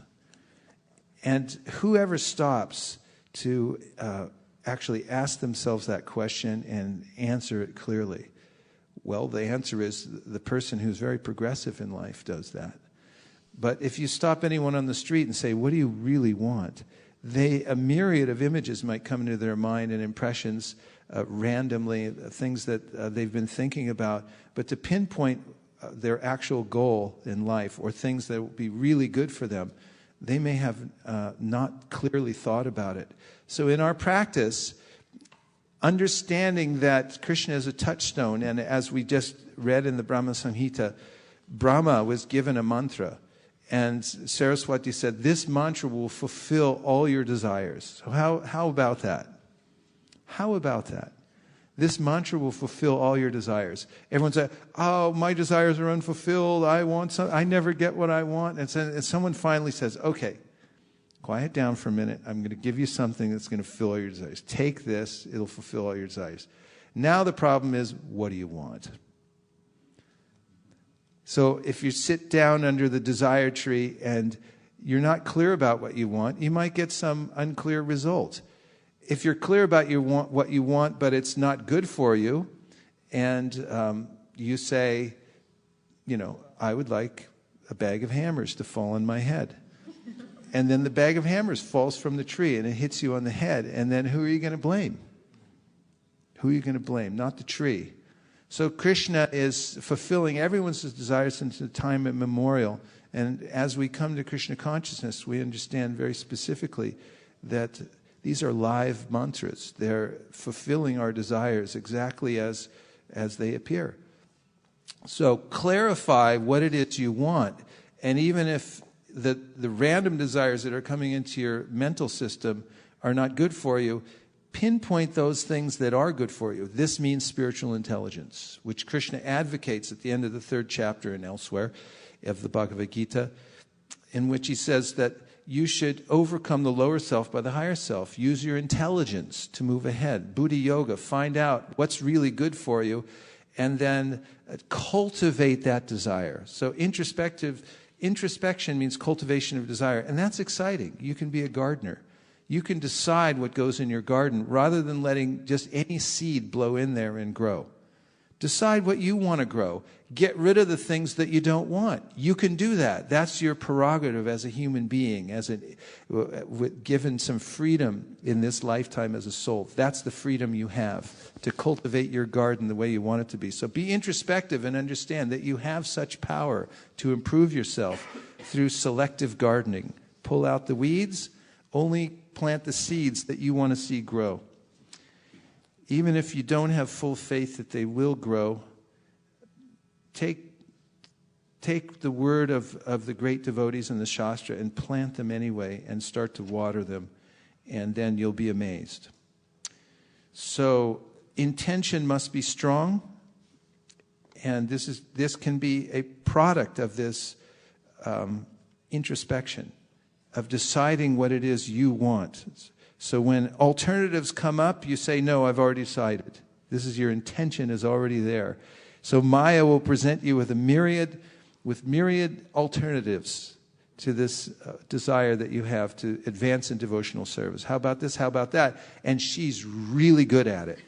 And whoever stops to actually ask themselves that question and answer it clearly, well, the answer is the person who's very progressive in life does that. But if you stop anyone on the street and say, what do you really want? A myriad of images might come into their mind and impressions randomly, things that they've been thinking about. But to pinpoint their actual goal in life or things that will be really good for them, they may have not clearly thought about it. So in our practice, understanding that Krishna is a touchstone, and as we just read in the Brahma Samhita, Brahma was given a mantra. And Saraswati said, this mantra will fulfill all your desires. So how about that? How about that? This mantra will fulfill all your desires. Everyone said, oh, my desires are unfulfilled. I never get what I want. And someone finally says, okay, quiet down for a minute. I'm going to give you something that's going to fulfill all your desires. Take this. It'll fulfill all your desires. Now the problem is, what do you want? So if you sit down under the desire tree and you're not clear about what you want, you might get some unclear result. If you're clear about what you want, but it's not good for you, and you say, I would like a bag of hammers to fall on my head. And then the bag of hammers falls from the tree and it hits you on the head. And then who are you going to blame? Who are you going to blame? Not the tree. So Krishna is fulfilling everyone's desires since the time immemorial. And as we come to Krishna consciousness, we understand very specifically that these are live mantras. They're fulfilling our desires exactly as they appear. So clarify what it is you want. And even if the random desires that are coming into your mental system are not good for you, pinpoint those things that are good for you. This means spiritual intelligence, which Krishna advocates at the end of the 3rd chapter and elsewhere of the Bhagavad Gita, in which he says that you should overcome the lower self by the higher self. Use your intelligence to move ahead. Buddhi yoga, find out what's really good for you, and then cultivate that desire. So introspection means cultivation of desire, and that's exciting. You can be a gardener. You can decide what goes in your garden rather than letting just any seed blow in there and grow. Decide what you want to grow. Get rid of the things that you don't want. You can do that. That's your prerogative as a human being, given some freedom in this lifetime as a soul. That's the freedom you have to cultivate your garden the way you want it to be. So be introspective and understand that you have such power to improve yourself through selective gardening. Pull out the weeds. Only plant the seeds that you want to see grow. Even if you don't have full faith that they will grow, take the word of the great devotees in the Shastra and plant them anyway and start to water them, and then you'll be amazed. So intention must be strong, and this can be a product of this introspection, of deciding what it is you want. So when alternatives come up, you say, no, I've already decided. This is your intention is already there. So Maya will present you with myriad alternatives to this desire that you have to advance in devotional service. How about this? How about that? And she's really good at it,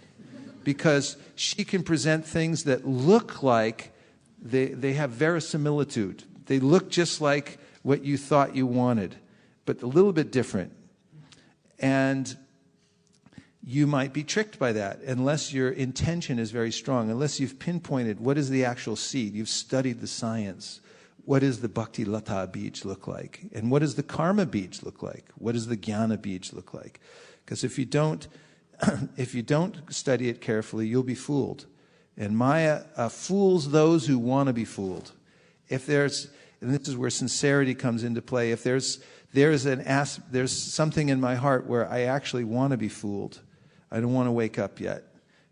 because she can present things that look like they have verisimilitude. They look just like what you thought you wanted, but a little bit different. And you might be tricked by that unless your intention is very strong, unless you've pinpointed what is the actual seed. You've studied the science. What does the Bhakti Lata Bij look like? And what does the Karma Bij look like? What does the Jnana Bij look like? Because if you don't study it carefully, you'll be fooled. And Maya fools those who want to be fooled. And this is where sincerity comes into play. If there's something in my heart where I actually want to be fooled, I don't want to wake up yet,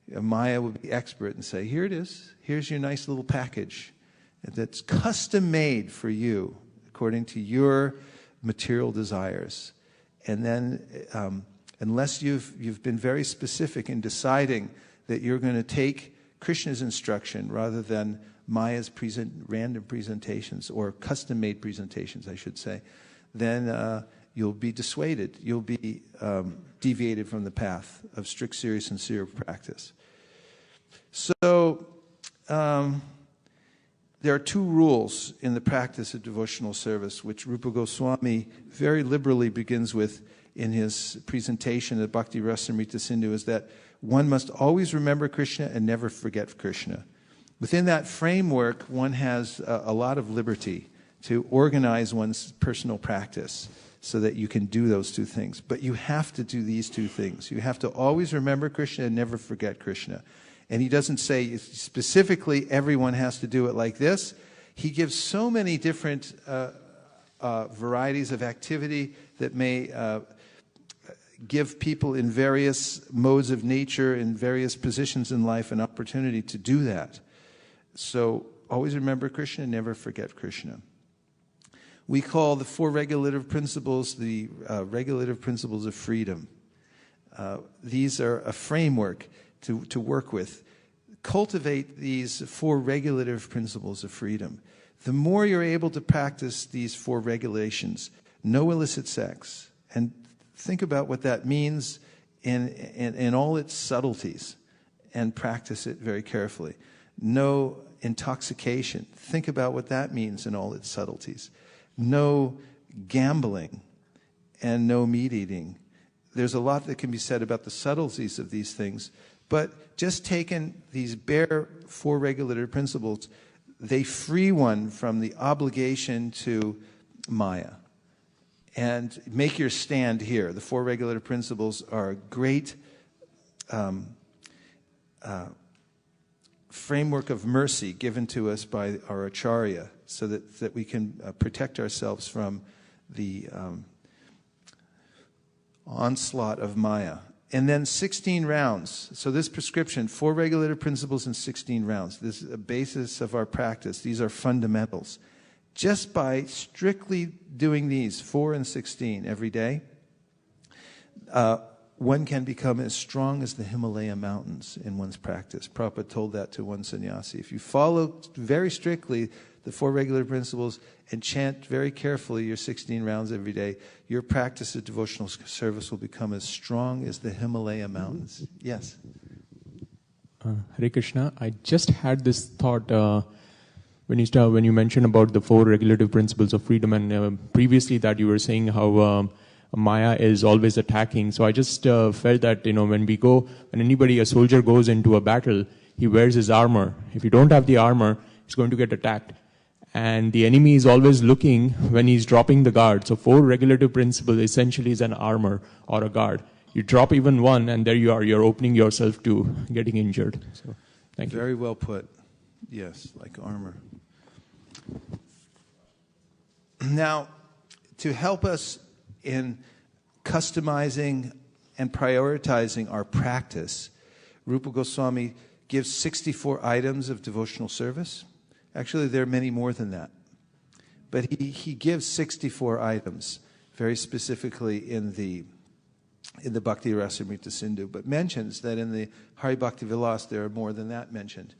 Maya will be expert and say, here it is. Here's your nice little package that's custom made for you according to your material desires. And then unless you've been very specific in deciding that you're going to take Krishna's instruction rather than Maya's random presentations, or custom-made presentations, I should say, then you'll be dissuaded. You'll be deviated from the path of strict, serious, sincere practice. So there are two rules in the practice of devotional service, which Rupa Goswami very liberally begins with in his presentation of Bhakti Rasamrita Sindhu, is that one must always remember Krishna and never forget Krishna. Within that framework, one has a lot of liberty to organize one's personal practice so that you can do those two things. But you have to do these two things. You have to always remember Krishna and never forget Krishna. And he doesn't say specifically everyone has to do it like this. He gives so many different varieties of activity that may give people in various modes of nature, in various positions in life, an opportunity to do that. So always remember Krishna, never forget Krishna. We call the four regulative principles the regulative principles of freedom. These are a framework to work with. Cultivate these four regulative principles of freedom. The more you're able to practice these four regulations, no illicit sex, and think about what that means in all its subtleties, and practice it very carefully. No intoxication. Think about what that means in all its subtleties. No gambling and no meat eating. There's a lot that can be said about the subtleties of these things, but just taking these bare four regulative principles, they free one from the obligation to Maya. And make your stand here. The four regulative principles are a great framework of mercy given to us by our Acharya, so that we can protect ourselves from the onslaught of Maya. And then 16 rounds. So this prescription, four regulative principles in 16 rounds. This is a basis of our practice. These are fundamentals. Just by strictly doing these, 4 and 16 every day, one can become as strong as the Himalaya mountains in one's practice. Prabhupada told that to one sannyasi. If you follow very strictly the four regulative principles and chant very carefully your 16 rounds every day, your practice of devotional service will become as strong as the Himalaya mountains. Yes? Hare Krishna. I just had this thought when you mentioned about the four regulative principles of freedom, and previously that you were saying how Maya is always attacking. So I just felt that, when a soldier goes into a battle, he wears his armor. If you don't have the armor, he's going to get attacked. And the enemy is always looking when he's dropping the guard. So 4 regulative principles essentially is an armor or a guard. You drop even one, and there you are. You're opening yourself to getting injured. So, thank you. Very well put. Yes, like armor. Now, to help us in customizing and prioritizing our practice, Rupa Goswami gives 64 items of devotional service. Actually, there are many more than that. But he gives 64 items, very specifically in the Bhakti Rasamrita Sindhu, but mentions that in the Hari Bhakti Vilas there are more than that mentioned.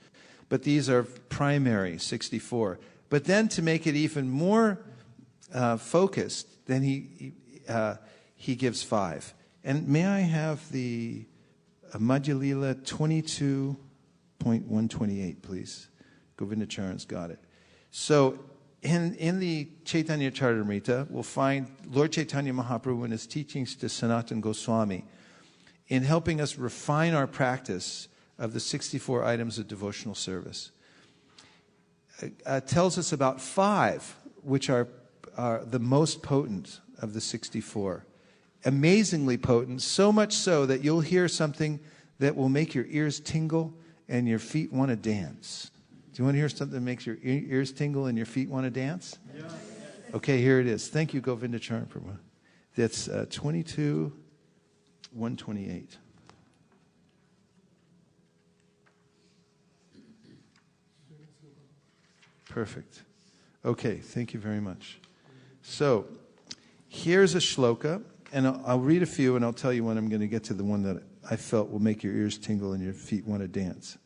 But these are primary, 64. But then to make it even more focused, then he gives 5. And may I have the Madhya Lila 22.128, please? Govinda Charan's got it. So in the Chaitanya Charitamrita, we'll find Lord Chaitanya Mahaprabhu in his teachings to Sanatana Goswami in helping us refine our practice of the 64 items of devotional service. Tells us about 5, which are the most potent of the 64. Amazingly potent, so much so that you'll hear something that will make your ears tingle and your feet want to dance. Do you want to hear something that makes your ears tingle and your feet want to dance? Yeah. Okay, here it is. Thank you, Govinda Charan Prabhu. That's 22.128. Perfect. Okay, thank you very much. So, here's a shloka, and I'll read a few, and I'll tell you when I'm going to get to the one that I felt will make your ears tingle and your feet want to dance.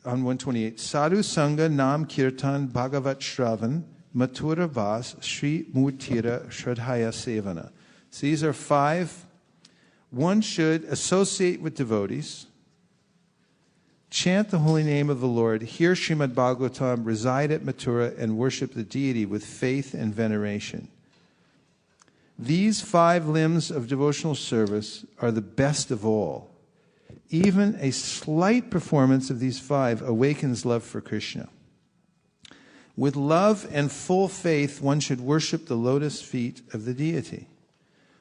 On 128, Sadhu Sangha Nam Kirtan Bhagavat Shravan Mathura Vas Sri Murtira Shradhaya Sevana. So these are 5. One should associate with devotees, chant the holy name of the Lord, hear Srimad Bhagavatam, reside at Mathura, and worship the deity with faith and veneration. These 5 limbs of devotional service are the best of all. Even a slight performance of these 5 awakens love for Krishna. With love and full faith, one should worship the lotus feet of the deity.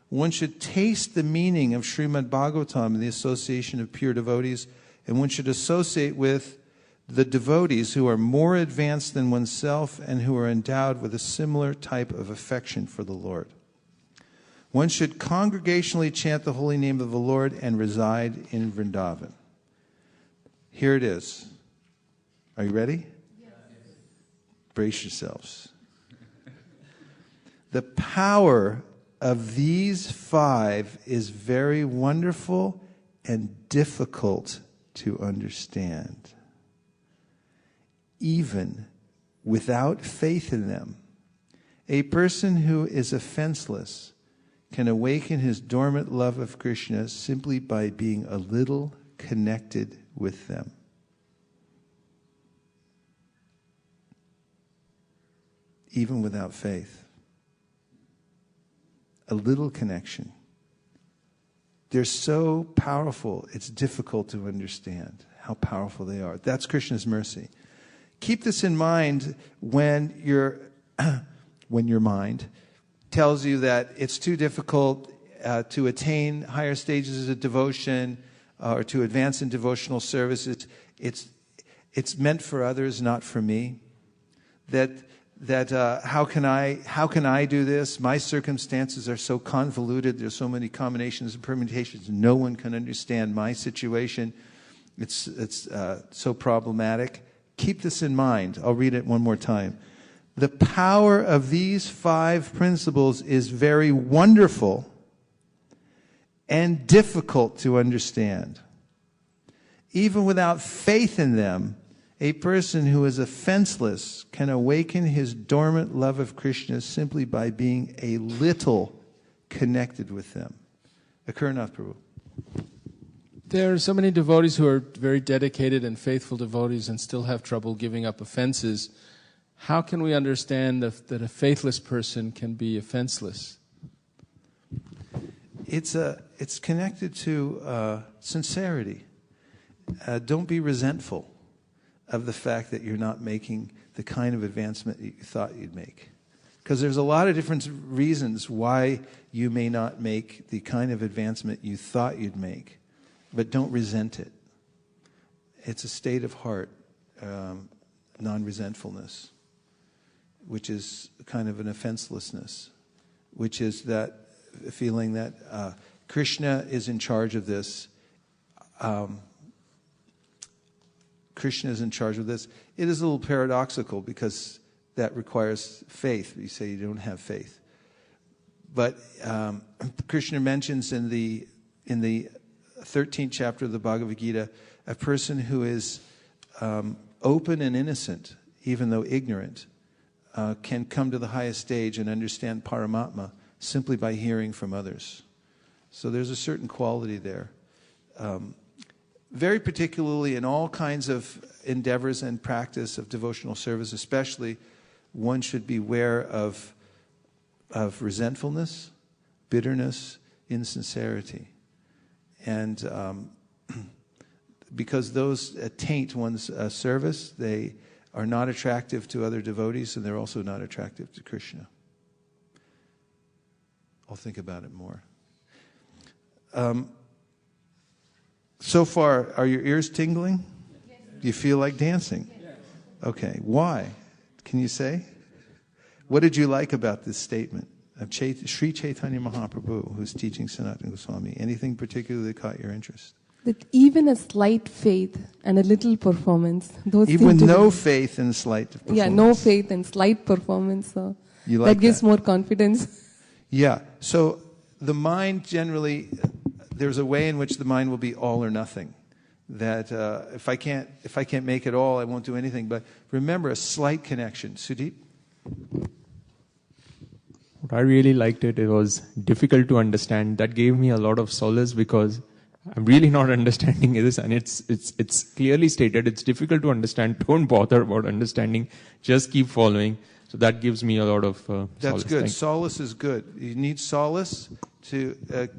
One should taste the meaning of Srimad Bhagavatam in the association of pure devotees, and one should associate with the devotees who are more advanced than oneself and who are endowed with a similar type of affection for the Lord. One should congregationally chant the holy name of the Lord and reside in Vrindavan. Here it is. Are you ready? Yes. Brace yourselves. The power of these 5 is very wonderful and difficult to understand. Even without faith in them, a person who is offenseless can awaken his dormant love of Krishna simply by being a little connected with them. Even without faith. A little connection. They're so powerful, it's difficult to understand how powerful they are. That's Krishna's mercy. Keep this in mind when your mind tells you that it's too difficult to attain higher stages of devotion or to advance in devotional services. It's meant for others, not for me. That how can I do this? My circumstances are so convoluted. There's so many combinations and permutations. No one can understand my situation. It's so problematic. Keep this in mind. I'll read it one more time. The power of these 5 principles is very wonderful and difficult to understand. Even without faith in them, a person who is offenseless can awaken his dormant love of Krishna simply by being a little connected with them. Akarnath Prabhu. There are so many devotees who are very dedicated and faithful devotees and still have trouble giving up offenses. How can we understand that a faithless person can be offenseless? It's connected to sincerity. Don't be resentful of the fact that you're not making the kind of advancement you thought you'd make. Because there's a lot of different reasons why you may not make the kind of advancement you thought you'd make, but don't resent it. It's a state of heart, non-resentfulness, which is kind of an offenselessness, which is that feeling that Krishna is in charge of this. Krishna is in charge of this. It is a little paradoxical because that requires faith. You say you don't have faith. But Krishna mentions in the 13th chapter of the Bhagavad Gita a person who is open and innocent, even though ignorant, can come to the highest stage and understand Paramatma simply by hearing from others. So there's a certain quality there. Very particularly in all kinds of endeavors and practice of devotional service, especially, one should beware of resentfulness, bitterness, insincerity. And because those taint one's service, they are not attractive to other devotees, and they're also not attractive to Krishna. I'll think about it more. So far, are your ears tingling? Yes. Do you feel like dancing? Yes. Okay. Why? Can you say? What did you like about this statement of Sri Chaitanya Mahaprabhu, who's teaching Sanatana Goswami? Anything particularly that caught your interest? That even a slight faith and a little performance, those even with no faith and slight performance. Yeah, no faith and slight performance. So you like that gives more confidence. Yeah. So the mind generally, there's a way in which the mind will be all or nothing. That if I can't make it all, I won't do anything. But remember, a slight connection. Sudeep? What I really liked it was difficult to understand. That gave me a lot of solace because I'm really not understanding this, and it's clearly stated it's difficult to understand. Don't bother about understanding. Just keep following. So that gives me a lot of solace. That's good. Solace is good. You need solace to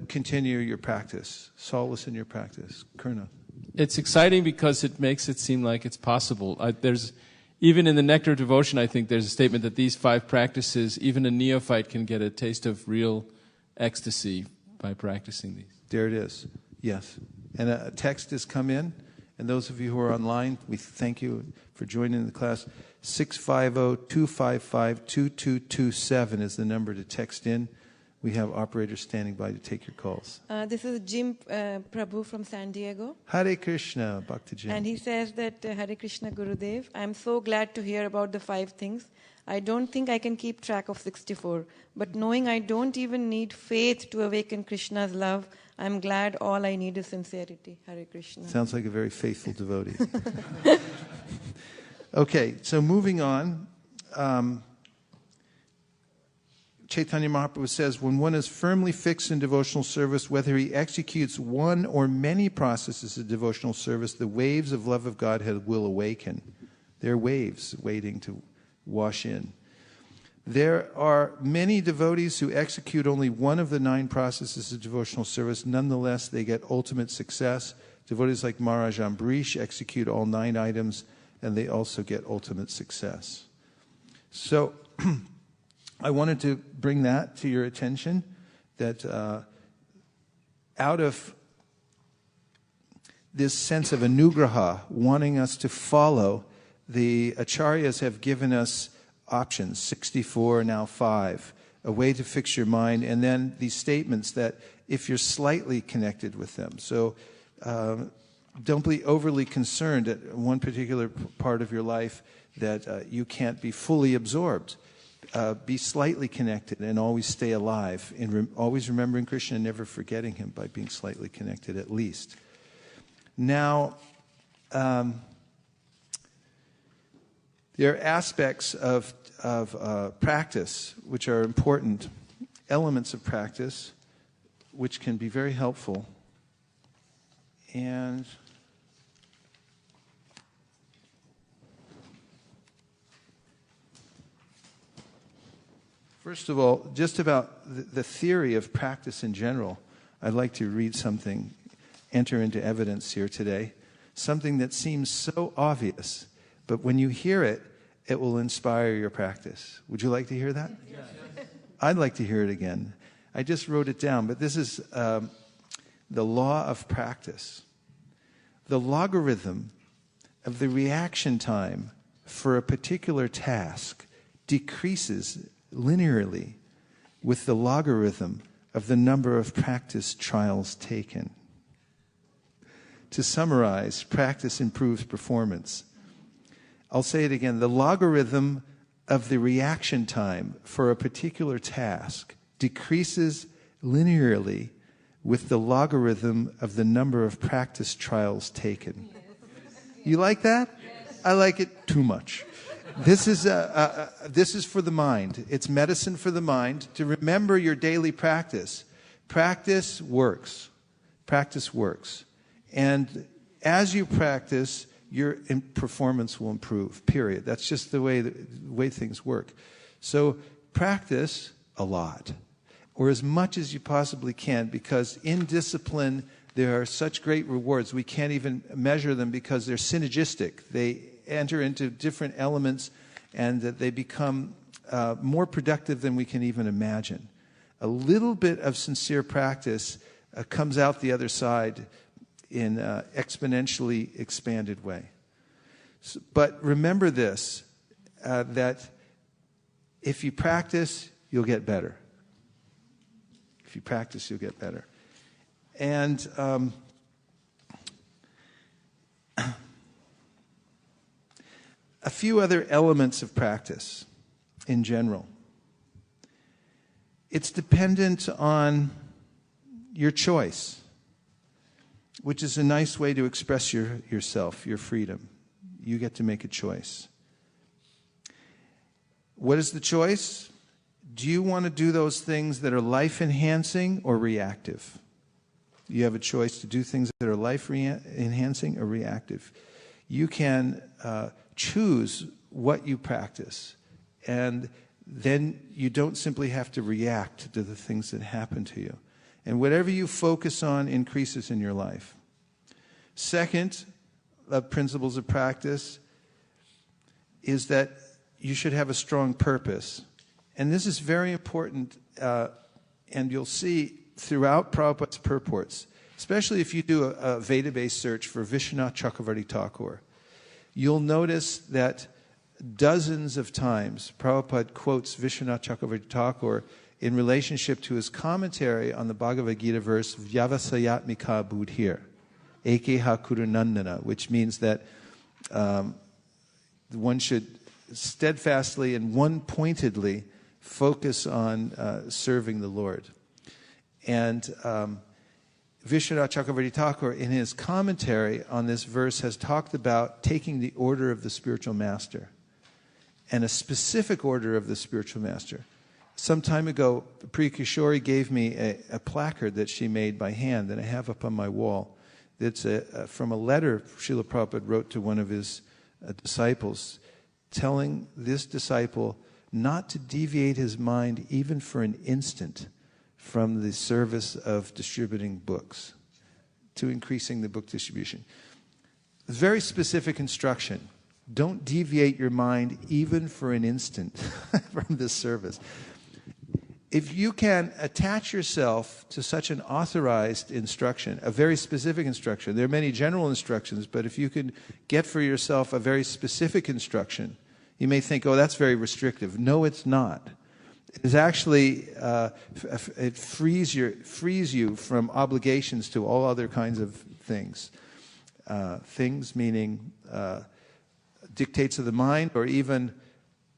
continue your practice. Solace in your practice. Kurna. It's exciting because it makes it seem like it's possible. Even in the Nectar of Devotion, I think there's a statement that these 5 practices, even a neophyte can get a taste of real ecstasy by practicing these. There it is. Yes. And a text has come in. And those of you who are online, we thank you for joining the class. 650-255-2227 is the number to text in. We have operators standing by to take your calls. This is Jim Prabhu from San Diego. Hare Krishna, Bhakti Jim. And he says that, Hare Krishna Gurudev, I'm so glad to hear about the 5 things. I don't think I can keep track of 64. But knowing I don't even need faith to awaken Krishna's love, I'm glad all I need is sincerity. Hare Krishna. Sounds like a very faithful devotee. Okay, so moving on. Chaitanya Mahaprabhu says, when one is firmly fixed in devotional service, whether he executes one or many processes of devotional service, the waves of love of Godhead will awaken. They're waves waiting to wash in. There are many devotees who execute only one of the 9 processes of devotional service. Nonetheless, they get ultimate success. Devotees like Maharaj Ambarish execute all 9 items, and they also get ultimate success. So I wanted to bring that to your attention, that out of this sense of anugraha, wanting us to follow, the acharyas have given us options, 64, now 5, a way to fix your mind, and then these statements that if you're slightly connected with them. So don't be overly concerned at one particular part of your life that you can't be fully absorbed. Be slightly connected and always stay alive, and always remembering Krishna and never forgetting him by being slightly connected at least. Now, there are aspects of practice which are important, elements of practice which can be very helpful. And first of all, just about the theory of practice in general, I'd like to read something, enter into evidence here today, something that seems so obvious, but when you hear it, it will inspire your practice. Would you like to hear that? Yes. I'd like to hear it again. I just wrote it down, but this is the law of practice. The logarithm of the reaction time for a particular task decreases linearly with the logarithm of the number of practice trials taken. To summarize, practice improves performance. I'll say it again. The logarithm of the reaction time for a particular task decreases linearly with the logarithm of the number of practice trials taken. You like that? Yes. I like it too much. This is for the mind. It's medicine for the mind. To remember your daily practice. Practice works. Practice works. And as you practice, your performance will improve, period. That's just the way things work. So practice a lot, or as much as you possibly can, because in discipline, there are such great rewards. We can't even measure them because they're synergistic. They enter into different elements, and that they become more productive than we can even imagine. A little bit of sincere practice comes out the other side in an exponentially expanded way. But remember this, that if you practice, you'll get better. If you practice, you'll get better. And a few other elements of practice in general. It's dependent on your choice, which is a nice way to express yourself, your freedom. You get to make a choice. What is the choice? Do you want to do those things that are life-enhancing or reactive? You have a choice to do things that are life-enhancing or reactive. You can choose what you practice, and then you don't simply have to react to the things that happen to you. And whatever you focus on increases in your life. Second, principles of practice is that you should have a strong purpose. And this is very important, and you'll see throughout Prabhupada's purports, especially if you do a Veda-based search for Vishwanath Chakravarti Thakur, you'll notice that dozens of times Prabhupada quotes Vishwanath Chakravarti Thakur in relationship to his commentary on the Bhagavad Gita verse Vyavasayatmika Buddhir, Ekeha Kurunandana, which means that one should steadfastly and one-pointedly focus on serving the Lord. And Vishwanath Chakravarti Thakur, in his commentary on this verse, has talked about taking the order of the spiritual master, and a specific order of the spiritual master. Some time ago, Priya Kishori gave me a placard that she made by hand that I have up on my wall. It's from a letter Srila Prabhupada wrote to one of his disciples, telling this disciple not to deviate his mind even for an instant from the service of distributing books, to increasing the book distribution. Very specific instruction. Don't deviate your mind even for an instant from this service. If you can attach yourself to such an authorized instruction, a very specific instruction, there are many general instructions, but if you could get for yourself a very specific instruction, you may think, oh, that's very restrictive. No, it's not. It is actually, it frees you from obligations to all other kinds of things. Things meaning dictates of the mind, or even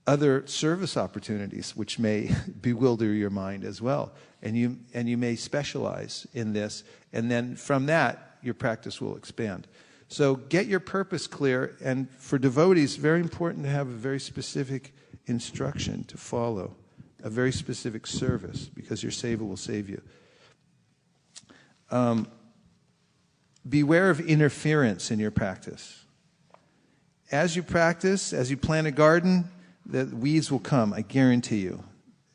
other service opportunities which may bewilder your mind as well. And you may specialize in this, and then from that, your practice will expand. So get your purpose clear, and for devotees, very important to have a very specific instruction to follow, a very specific service, because your seva will save you. Beware of interference in your practice. As you practice, as you plant a garden, the weeds will come, I guarantee you.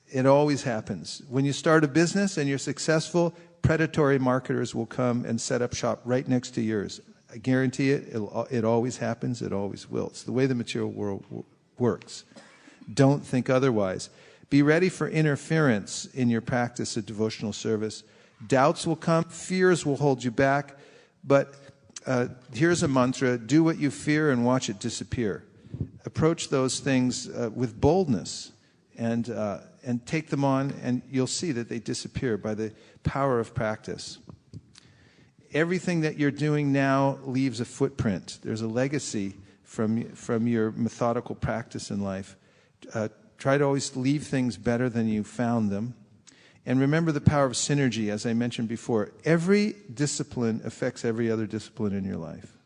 It always happens. When you start a business and you're successful, predatory marketers will come and set up shop right next to yours. I guarantee it. It always happens. It always will. It's the way the material world works. Don't think otherwise. Be ready for interference in your practice of devotional service. Doubts will come, fears will hold you back, but here's a mantra: do what you fear and watch it disappear. Approach those things with boldness and take them on, and you'll see that they disappear by the power of practice. Everything that you're doing now leaves a footprint. There's a legacy from your methodical practice in life. Try to always leave things better than you found them. And remember the power of synergy, as I mentioned before. Every discipline affects every other discipline in your life.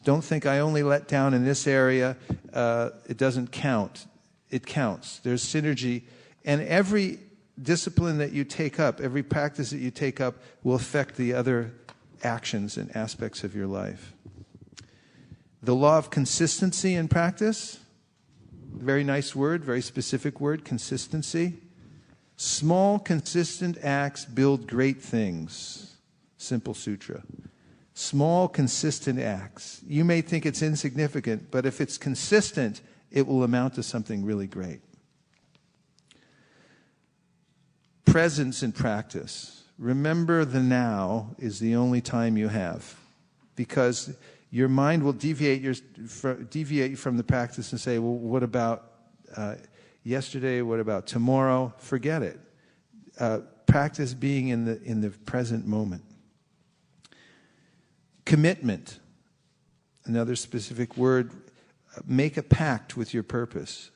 Don't think I only let down in this area. It doesn't count. It counts. There's synergy. And every discipline that you take up, every practice that you take up will affect the other actions and aspects of your life. The law of consistency in practice, very nice word, very specific word, consistency. Small, consistent acts build great things. Simple sutra. Small, consistent acts. You may think it's insignificant, but if it's consistent, it will amount to something really great. Presence in practice. Remember the now is the only time you have, because your mind will deviate from the practice and say, well, what about yesterday? What about tomorrow? Forget it. Practice being in the present moment. Commitment. Another specific word. Make a pact with your purpose.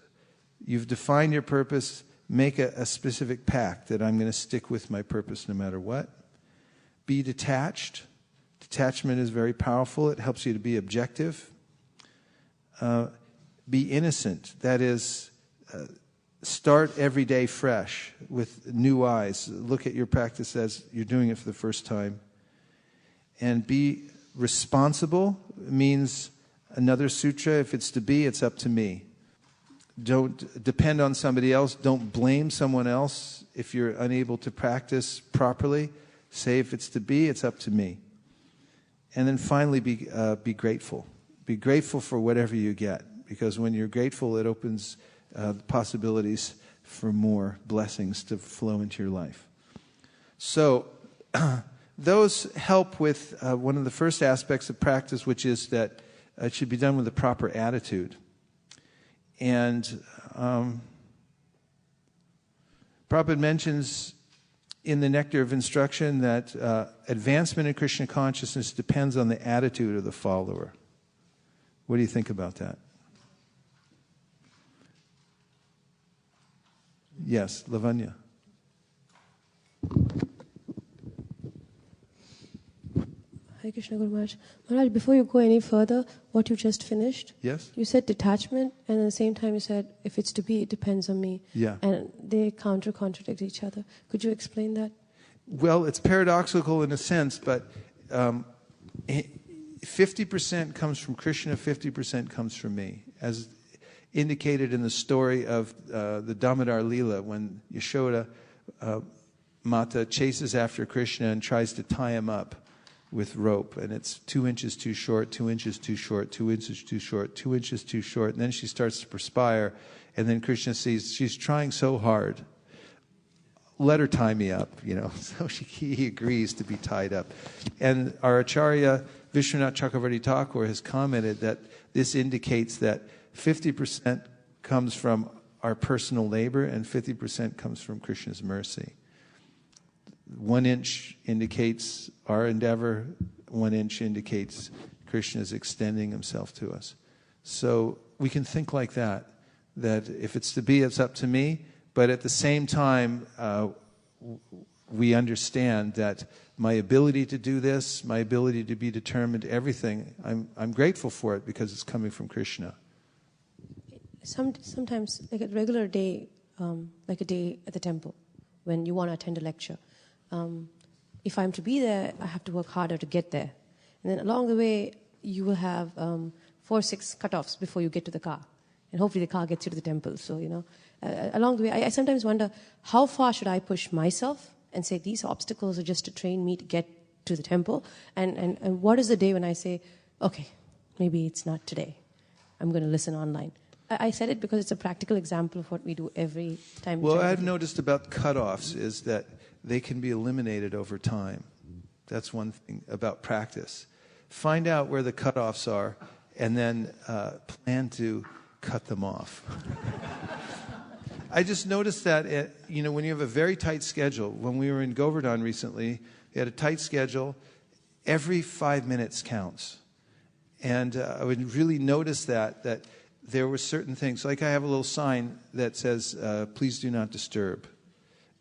You've defined your purpose. Make a specific pact that I'm going to stick with my purpose no matter what. Be detached. Detachment is very powerful. It helps you to be objective. Be innocent. That is, start every day fresh with new eyes. Look at your practice as you're doing it for the first time. And be responsible means another sutra. If it's to be, it's up to me. Don't depend on somebody else. Don't blame someone else if you're unable to practice properly. Say, if it's to be, it's up to me. And then finally, be grateful. Be grateful for whatever you get, because when you're grateful, it opens possibilities for more blessings to flow into your life. So those help with one of the first aspects of practice, which is that it should be done with a proper attitude. And Prabhupada mentions in the Nectar of Instruction that advancement in Krishna consciousness depends on the attitude of the follower. What do you think about that? Yes, Lavanya. Hare Krishna Guru Maharaj. Maharaj, before you go any further, what you just finished, yes, you said detachment, and at the same time you said, if it's to be, it depends on me. Yeah. And they contradict each other. Could you explain that? Well, it's paradoxical in a sense, but 50% comes from Krishna, 50% comes from me. As indicated in the story of the Damodar Leela, when Yashoda Mata chases after Krishna and tries to tie him up with rope, and it's 2 inches too short, 2 inches too short, 2 inches too short, 2 inches too short, and then she starts to perspire, and then Krishna sees she's trying so hard. Let her tie me up, So he agrees to be tied up. And our Acharya, Vishwanath Chakravarti Thakur, has commented that this indicates that 50% comes from our personal labor and 50% comes from Krishna's mercy. 1 inch indicates our endeavor, 1 inch indicates Krishna is extending himself to us. So we can think like that if it's to be, it's up to me, but at the same time, we understand that my ability to do this, my ability to be determined, everything, I'm grateful for it because it's coming from Krishna. Sometimes, like a regular day, like a day at the temple, when you want to attend a lecture, if I'm to be there, I have to work harder to get there. And then along the way, you will have 4-6 cutoffs before you get to the car. And hopefully the car gets you to the temple. So, along the way, I sometimes wonder, how far should I push myself and say these obstacles are just to train me to get to the temple? And what is the day when I say, okay, maybe it's not today. I'm going to listen online. I said it because it's a practical example of what we do every time. Well, I've noticed about cutoffs is that they can be eliminated over time. That's one thing about practice. Find out where the cutoffs are and then plan to cut them off. I just noticed that, when you have a very tight schedule, when we were in Govardhan recently, we had a tight schedule, every 5 minutes counts. And I would really notice that there were certain things, like I have a little sign that says, please do not disturb.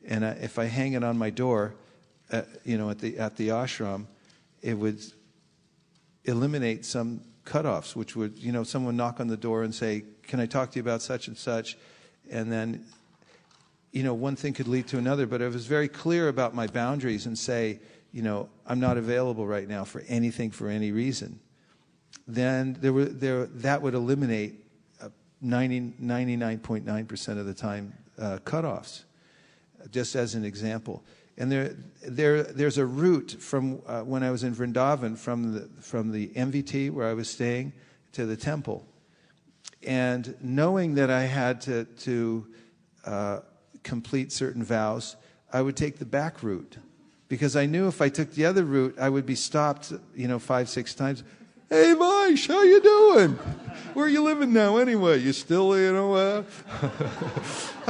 And if I hang it on my door, at the ashram, it would eliminate some cutoffs, which would, someone knock on the door and say, can I talk to you about such and such? And then, one thing could lead to another. But I was very clear about my boundaries and say, I'm not available right now for anything for any reason. Then that would eliminate 99.9% of the time cutoffs, just as an example. And there's a route from when I was in Vrindavan from the MVT where I was staying to the temple. And knowing that I had to complete certain vows, I would take the back route. Because I knew if I took the other route, I would be stopped, 5-6 times. Hey, Vaish, how you doing? Where are you living now anyway? You still, how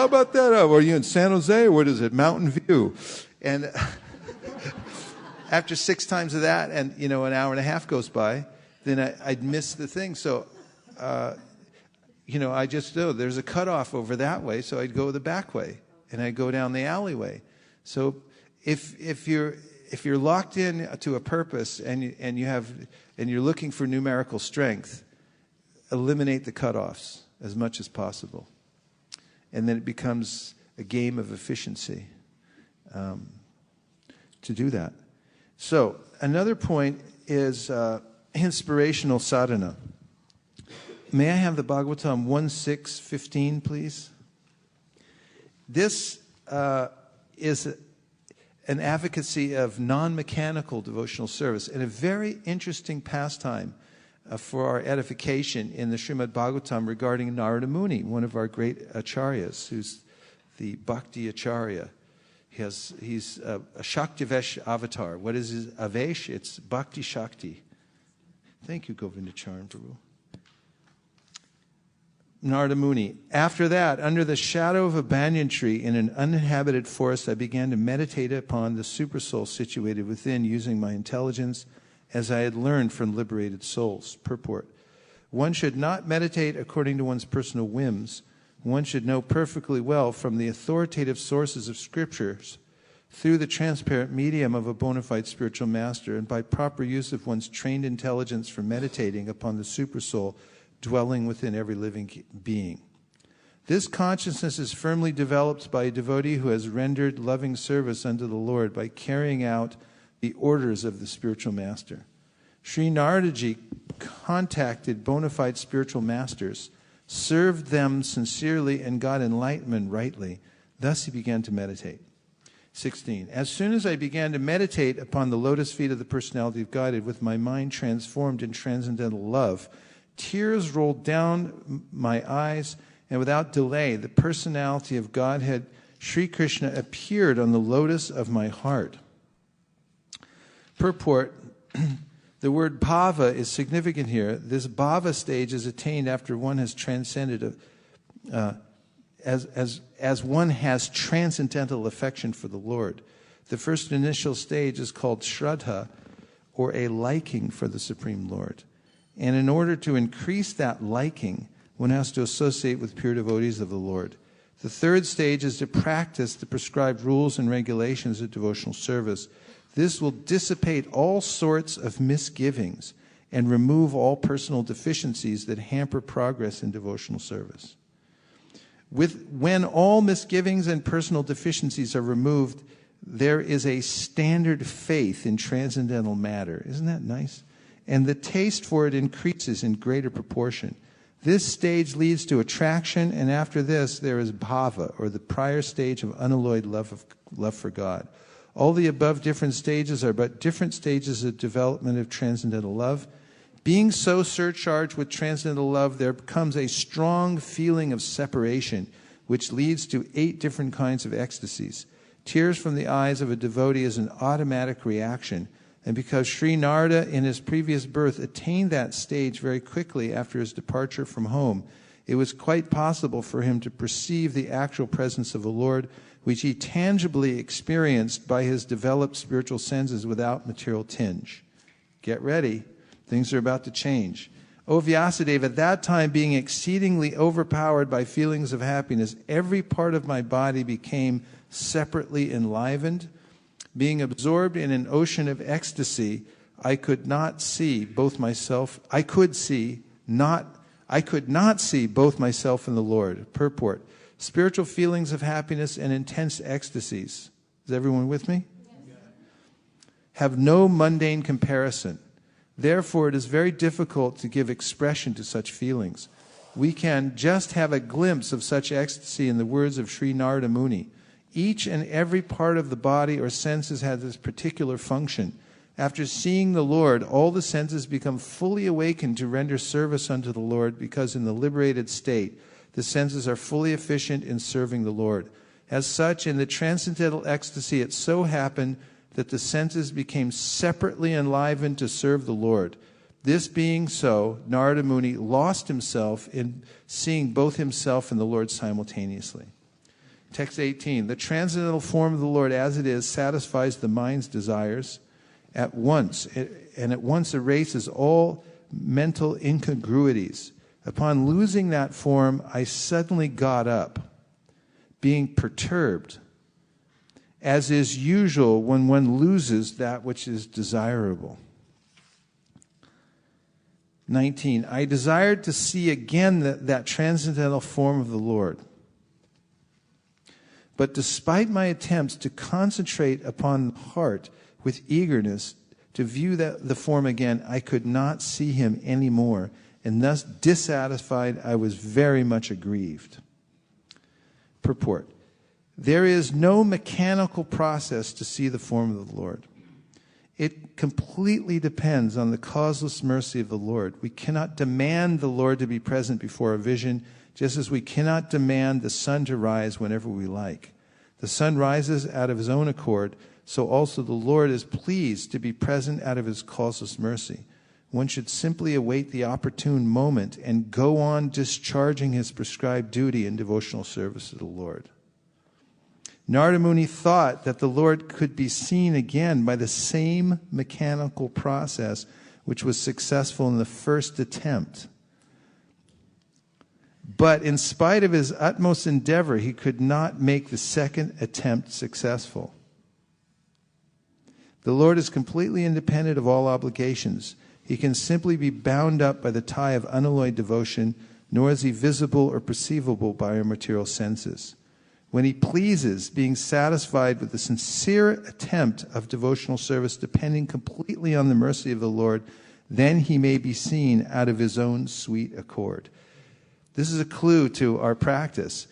about that? Are you in San Jose or what is it, Mountain View? And after 6 times of that and, an hour and a half goes by, then I'd miss the thing. So, I just know there's a cutoff over that way, so I'd go the back way and I'd go down the alleyway. So if you're locked in to a purpose and you're looking for numerical strength, eliminate the cutoffs as much as possible, and then it becomes a game of efficiency to do that. So another point is inspirational sadhana. May I have the Bhagavatam 1.6.15, please? This is an advocacy of non-mechanical devotional service and a very interesting pastime for our edification in the Srimad Bhagavatam regarding Narada Muni, one of our great acharyas, who's the Bhakti Acharya. He's a Shaktivesh avatar. What is his Avesh? It's Bhakti Shakti. Thank you, Govindacharan Prabhu. Narada Muni. After that, under the shadow of a banyan tree in an uninhabited forest, I began to meditate upon the supersoul situated within, using my intelligence as I had learned from liberated souls. Purport. One should not meditate according to one's personal whims. One should know perfectly well from the authoritative sources of scriptures, through the transparent medium of a bona fide spiritual master, and by proper use of one's trained intelligence for meditating upon the supersoul dwelling within every living being. This consciousness is firmly developed by a devotee who has rendered loving service unto the Lord by carrying out the orders of the spiritual master. Sri Naradaji contacted bona fide spiritual masters, served them sincerely, and got enlightenment rightly. Thus he began to meditate. 16. As soon as I began to meditate upon the lotus feet of the personality of Godhead with my mind transformed in transcendental love, tears rolled down my eyes, and without delay, the personality of Godhead, Sri Krishna, appeared on the lotus of my heart. Purport, the word bhava is significant here. This bhava stage is attained after one has transcended, as one has transcendental affection for the Lord. The first initial stage is called shraddha, or a liking for the Supreme Lord. And in order to increase that liking, one has to associate with pure devotees of the Lord. The third stage is to practice the prescribed rules and regulations of devotional service. This will dissipate all sorts of misgivings and remove all personal deficiencies that hamper progress in devotional service. When all misgivings and personal deficiencies are removed, there is a standard faith in transcendental matter. Isn't that nice? And the taste for it increases in greater proportion. This stage leads to attraction, and after this there is bhava, or the prior stage of unalloyed love for God. All the above different stages are but different stages of development of transcendental love. Being so surcharged with transcendental love, there becomes a strong feeling of separation, which leads to 8 different kinds of ecstasies. Tears from the eyes of a devotee is an automatic reaction, and because Sri Narada in his previous birth attained that stage very quickly after his departure from home, it was quite possible for him to perceive the actual presence of the Lord, which he tangibly experienced by his developed spiritual senses without material tinge. Get ready. Things are about to change. O Vyasadeva, at that time, being exceedingly overpowered by feelings of happiness, every part of my body became separately enlivened. Being absorbed in an ocean of ecstasy, I could not see both myself. I could not see both myself and the Lord. Purport: spiritual feelings of happiness and intense ecstasies. Is everyone with me? Yes. Have no mundane comparison. Therefore, it is very difficult to give expression to such feelings. We can just have a glimpse of such ecstasy in the words of Sri Narada Muni. Each and every part of the body or senses has this particular function. After seeing the Lord, all the senses become fully awakened to render service unto the Lord, because in the liberated state, the senses are fully efficient in serving the Lord. As such, in the transcendental ecstasy, it so happened that the senses became separately enlivened to serve the Lord. This being so, Narada Muni lost himself in seeing both himself and the Lord simultaneously. Text 18, the transcendental form of the Lord as it is satisfies the mind's desires at once, and at once erases all mental incongruities. Upon losing that form, I suddenly got up, being perturbed, as is usual when one loses that which is desirable. 19, I desired to see again that transcendental form of the Lord. But despite my attempts to concentrate upon the heart with eagerness to view the form again, I could not see him anymore, and thus dissatisfied, I was very much aggrieved. Purport: there is no mechanical process to see the form of the Lord. It completely depends on the causeless mercy of the Lord. We cannot demand the Lord to be present before our vision, just as we cannot demand the sun to rise whenever we like. The sun rises out of his own accord, so also the Lord is pleased to be present out of his causeless mercy. One should simply await the opportune moment and go on discharging his prescribed duty in devotional service to the Lord. Narada Muni thought that the Lord could be seen again by the same mechanical process which was successful in the first attempt. But in spite of his utmost endeavor, he could not make the second attempt successful. The Lord is completely independent of all obligations. He can simply be bound up by the tie of unalloyed devotion, nor is he visible or perceivable by our material senses. When he pleases, being satisfied with the sincere attempt of devotional service, depending completely on the mercy of the Lord, then he may be seen out of his own sweet accord. This is a clue to our practice.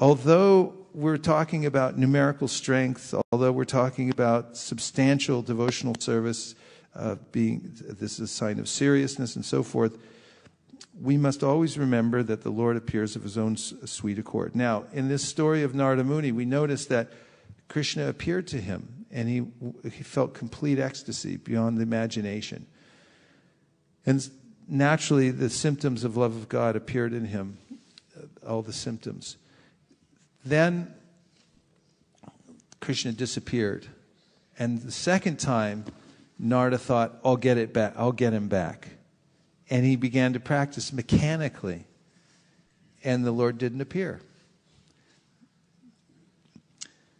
Although we're talking about numerical strength, although we're talking about substantial devotional service, this is a sign of seriousness and so forth, we must always remember that the Lord appears of his own sweet accord. Now, in this story of Narada Muni, we notice that Krishna appeared to him, and he felt complete ecstasy beyond the imagination. And naturally, the symptoms of love of God appeared in him, all the symptoms. Then Krishna disappeared. And the second time, Narada thought, I'll get him back. And he began to practice mechanically. And the Lord didn't appear.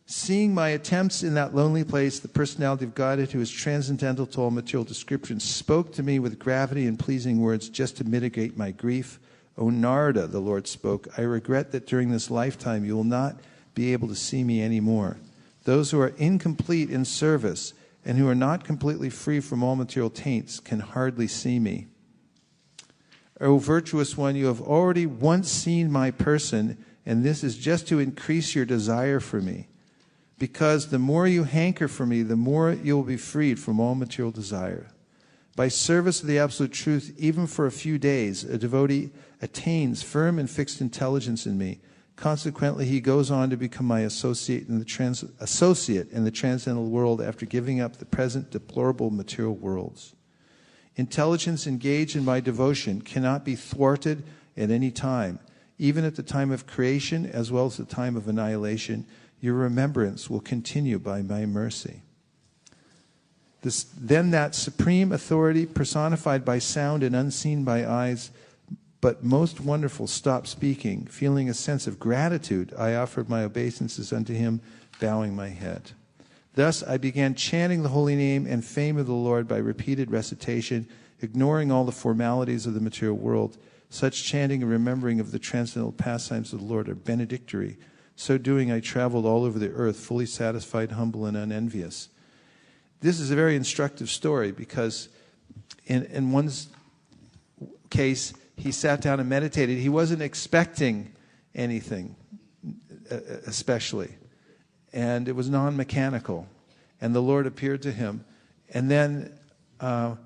Seeing my attempts in that lonely place, the personality of Godhead, who is transcendental to all material description, spoke to me with gravity and pleasing words just to mitigate my grief. O Narada, the Lord spoke, I regret that during this lifetime you will not be able to see me anymore. Those who are incomplete in service and who are not completely free from all material taints can hardly see me. O virtuous one, you have already once seen my person, and this is just to increase your desire for me. Because the more you hanker for me, the more you will be freed from all material desire. By service of the Absolute Truth, even for a few days, a devotee attains firm and fixed intelligence in me. Consequently, he goes on to become my associate in the transcendental world after giving up the present deplorable material worlds. Intelligence engaged in my devotion cannot be thwarted at any time. Even at the time of creation, as well as the time of annihilation, your remembrance will continue by my mercy. Then that supreme authority, personified by sound and unseen by eyes, but most wonderful, stopped speaking. Feeling a sense of gratitude, I offered my obeisances unto him, bowing my head. Thus I began chanting the holy name and fame of the Lord by repeated recitation, ignoring all the formalities of the material world. Such chanting and remembering of the transcendental pastimes of the Lord are benedictory. So doing, I traveled all over the earth, fully satisfied, humble, and unenvious. This is a very instructive story because in one's case, he sat down and meditated. He wasn't expecting anything, especially. And it was non-mechanical. And the Lord appeared to him. And then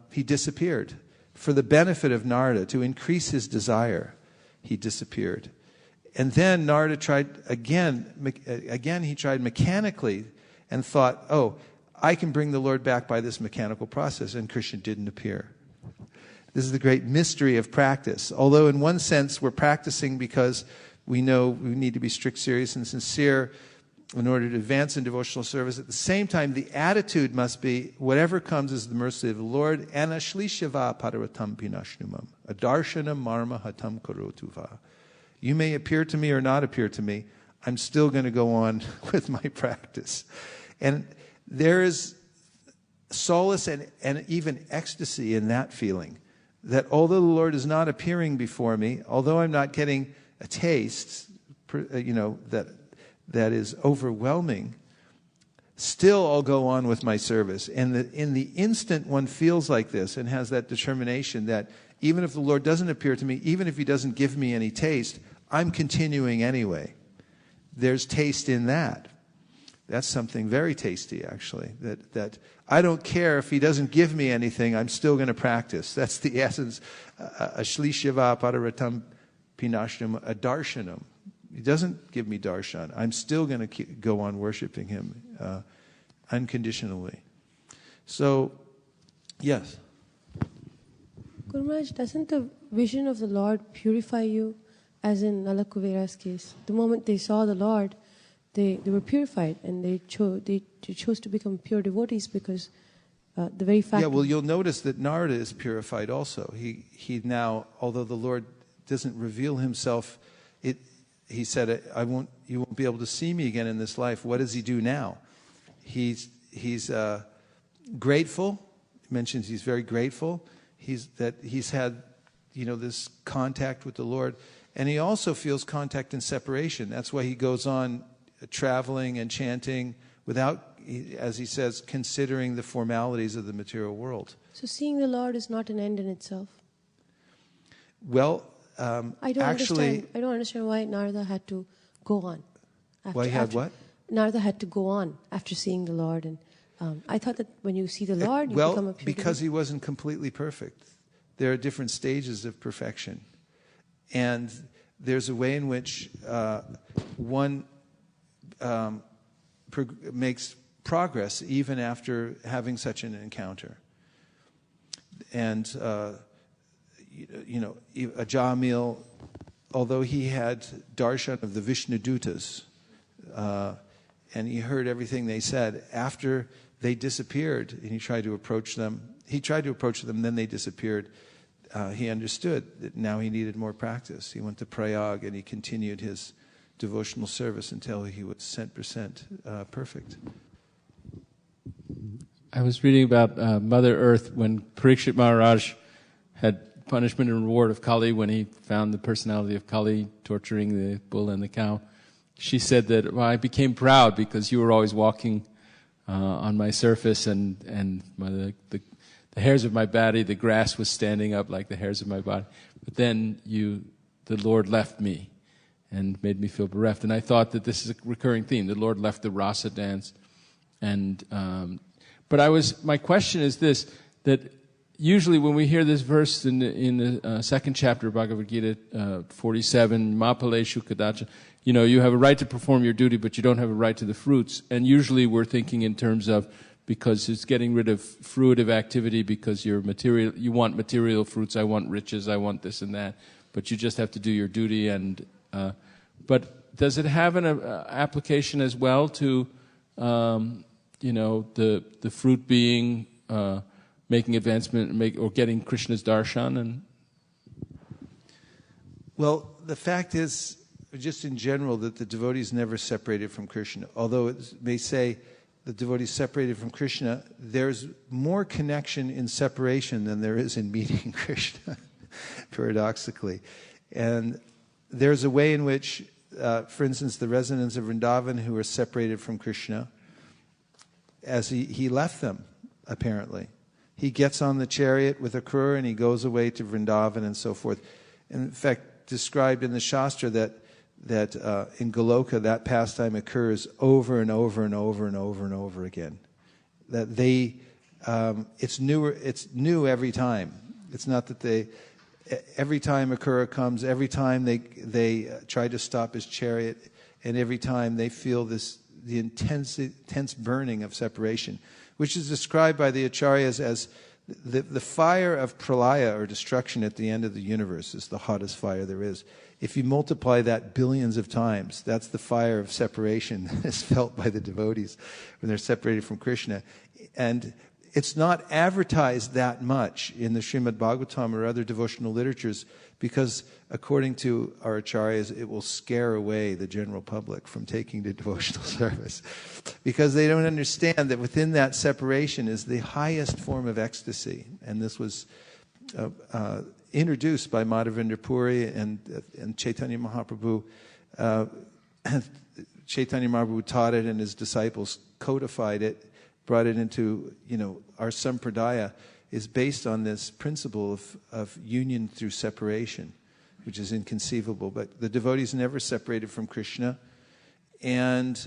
he disappeared. For the benefit of Narada, to increase his desire, he disappeared. And then Narada tried again he tried mechanically and thought, oh, I can bring the Lord back by this mechanical process. And Krishna didn't appear. This is the great mystery of practice. Although in one sense we're practicing because we know we need to be strict, serious, and sincere in order to advance in devotional service. At the same time, the attitude must be, whatever comes is the mercy of the Lord. Anashlishava padaratam pinashnumam. Adarshanam marma hatam karotuva. You may appear to me or not appear to me. I'm still going to go on with my practice. And there is solace and even ecstasy in that feeling. That although the Lord is not appearing before me, although I'm not getting a taste, that is overwhelming, still I'll go on with my service. And in the instant one feels like this and has that determination that even if the Lord doesn't appear to me, even if he doesn't give me any taste, I'm continuing anyway. There's taste in that. That's something very tasty, actually. That I don't care if he doesn't give me anything, I'm still going to practice. That's the essence. Ashlishiva padaratam pinashnam adarshanam. He doesn't give me darshan. I'm still going to go on worshiping him unconditionally. So, yes. Guru Maharaj, doesn't the vision of the Lord purify you, as in Nalakuvera's case? The moment they saw the Lord, they were purified, and they chose to become pure devotees because the very fact. Yeah, well, you'll notice that Narada is purified also. He now, although the Lord doesn't reveal himself, he said, you won't be able to see me again in this life. What does he do now? He's grateful. He mentions he's very grateful. He's had, this contact with the Lord, and he also feels contact and separation. That's why he goes on traveling and chanting without, as he says, considering the formalities of the material world. So seeing the Lord is not an end in itself? Well, I don't understand why Narada had to go on. Why he had what? Narada had to go on after seeing the Lord. And I thought that when you see the Lord, you become a pure because devotee. he wasn't completely perfect. There are different stages of perfection. And there's a way in which one makes progress even after having such an encounter. And, Ajamil, although he had darshan of the Vishnudutas, and he heard everything they said, after they disappeared, and he tried to approach them, then they disappeared, he understood that now he needed more practice. He went to Prayag and he continued his devotional service until he was 100% perfect. I was reading about Mother Earth when Parikshit Maharaj had punishment and reward of Kali when he found the personality of Kali torturing the bull and the cow. She said that, I became proud because you were always walking on my surface and the hairs of my body, the grass was standing up like the hairs of my body. But then the Lord left me and made me feel bereft. And I thought that this is a recurring theme. The Lord left the rasa dance. And but my question is this, that usually when we hear this verse in the second chapter of Bhagavad Gita, 47, Mapaleshu Kadacha, you have a right to perform your duty, but you don't have a right to the fruits. And usually we're thinking in terms of, because it's getting rid of fruitive activity, because you want material fruits, I want riches, I want this and that, but you just have to do your duty. And but does it have an application as well to, the fruit being making advancement or getting Krishna's darshan? And well, the fact is, just in general, that the devotee is never separated from Krishna. Although it may say the devotee is separated from Krishna, there's more connection in separation than there is in meeting Krishna, paradoxically. And there's a way in which, for instance, the residents of Vrindavan who are separated from Krishna, as he left them, apparently. He gets on the chariot with Akrura and he goes away to Vrindavan and so forth. In fact, described in the Shastra that in Goloka that pastime occurs over and over and over and over and over again. That it's new every time. It's not that every time Akrura comes, every time they try to stop his chariot, and every time they feel the intense burning of separation, which is described by the acharyas as the fire of pralaya, or destruction at the end of the universe, is the hottest fire there is. If you multiply that billions of times, that's the fire of separation that is felt by the devotees when they're separated from Krishna. And it's not advertised that much in the Srimad Bhagavatam or other devotional literatures because, according to our acharyas, it will scare away the general public from taking to devotional service. Because they don't understand that within that separation is the highest form of ecstasy. And this was introduced by Madhavendra Puri and Chaitanya Mahaprabhu. Chaitanya Mahaprabhu taught it and his disciples codified it, brought it into, our sampradaya is based on this principle of union through separation, which is inconceivable. But the devotees never separated from Krishna. And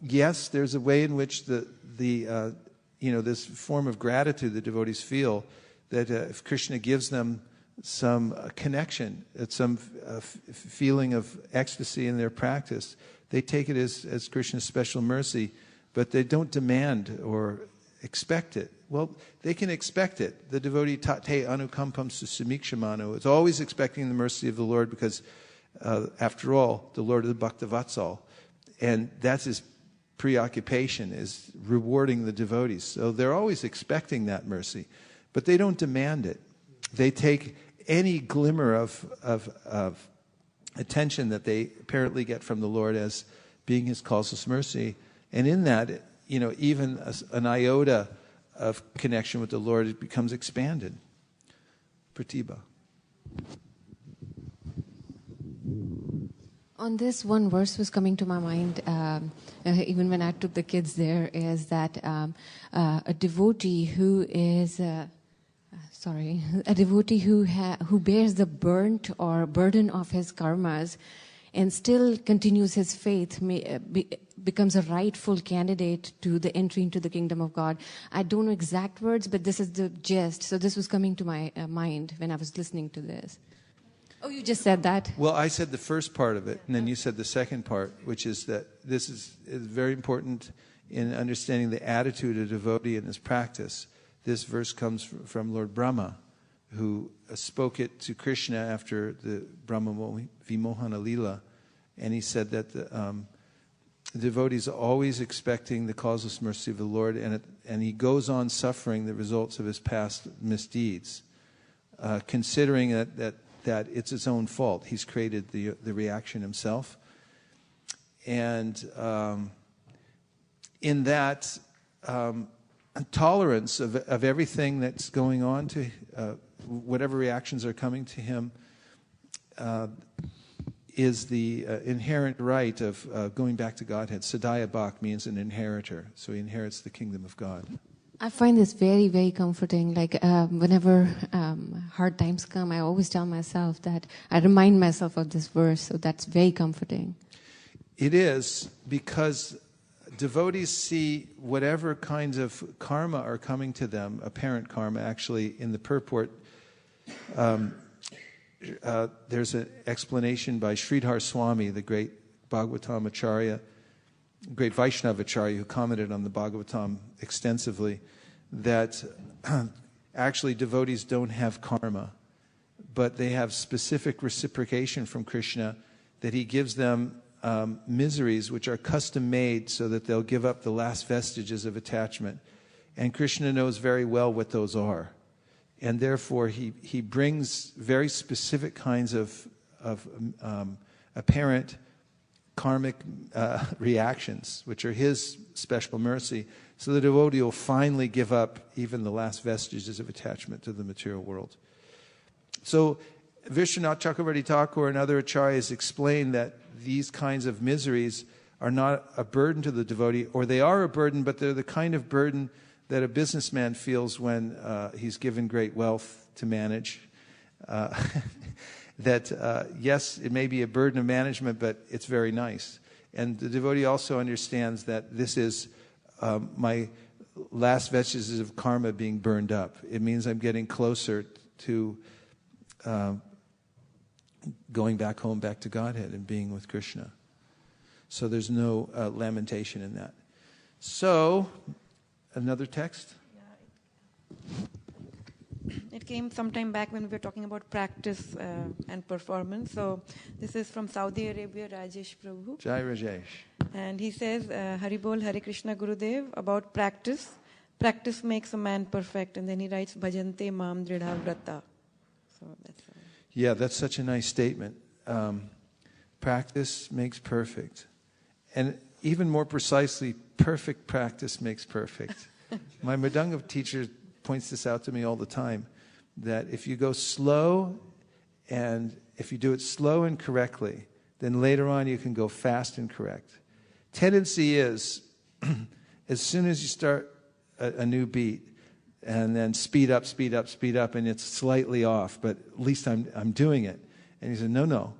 yes, there's a way in which this form of gratitude the devotees feel, that if Krishna gives them some connection, some feeling of ecstasy in their practice, they take it as Krishna's special mercy, but they don't demand or expect it. Well, they can expect it. The devotee tate anukampam susamikshimano is always expecting the mercy of the Lord because, after all, the Lord is the Bhaktavatsal. And that's his preoccupation, is rewarding the devotees. So they're always expecting that mercy, but they don't demand it. They take any glimmer of attention that they apparently get from the Lord as being his causeless mercy. And in that, even an iota of connection with the Lord, it becomes expanded. Pratibha. On this, one verse was coming to my mind, even when I took the kids there, is that a devotee who is, a devotee who bears the burnt or burden of his karmas and still continues his faith becomes a rightful candidate to the entry into the kingdom of God. I don't know exact words, but this is the gist. So this was coming to my mind when I was listening to this. Oh, you just said that? Well, I said the first part of it, and then you said the second part, which is that this is very important in understanding the attitude of a devotee in his practice. This verse comes from Lord Brahma, who spoke it to Krishna after the Brahma Vimohana Lila, and he said that the devotee is always expecting the causeless mercy of the Lord, and he goes on suffering the results of his past misdeeds, considering that it's his own fault. He's created the reaction himself. And in that tolerance of everything that's going on to whatever reactions are coming to him is the inherent right of going back to Godhead. Sadaya Bhak means an inheritor, so he inherits the kingdom of God. I find this very, very comforting. Like whenever hard times come, I always tell myself that I remind myself of this verse, so that's very comforting. It is, because devotees see whatever kinds of karma are coming to them, apparent karma. Actually, in the purport, there's an explanation by Sridhar Swami, the great Bhagavatam Acharya, great Vaishnava Acharya who commented on the Bhagavatam extensively, that actually devotees don't have karma, but they have specific reciprocation from Krishna, that he gives them miseries which are custom made so that they'll give up the last vestiges of attachment. And Krishna knows very well what those are. And therefore he brings very specific kinds of apparent karmic reactions, which are his special mercy, so the devotee will finally give up even the last vestiges of attachment to the material world. So Vishwanath Chakravarti Thakur and other acharyas explain that these kinds of miseries are not a burden to the devotee, or they are a burden, but they're the kind of burden that a businessman feels when he's given great wealth to manage. Yes, it may be a burden of management, but it's very nice. And the devotee also understands that this is my last vestiges of karma being burned up. It means I'm getting closer to going back home, back to Godhead, and being with Krishna. So there's no lamentation in that. So, another text? It came sometime back when we were talking about practice and performance. So this is from Saudi Arabia, Rajesh Prabhu. Jai Rajesh. And he says, Haribol Hare Krishna Gurudev, about practice. Practice makes a man perfect. And then he writes, Bhajante Mam Dridha Vrata. So that's yeah, that's such a nice statement. Practice makes perfect. And even more precisely, perfect practice makes perfect. My Mridanga teacher points this out to me all the time, that if you go slow, and if you do it slow and correctly, then later on you can go fast and correct. Tendency is, as soon as you start a new beat, and then speed up, and it's slightly off, but at least I'm doing it. And he said, no,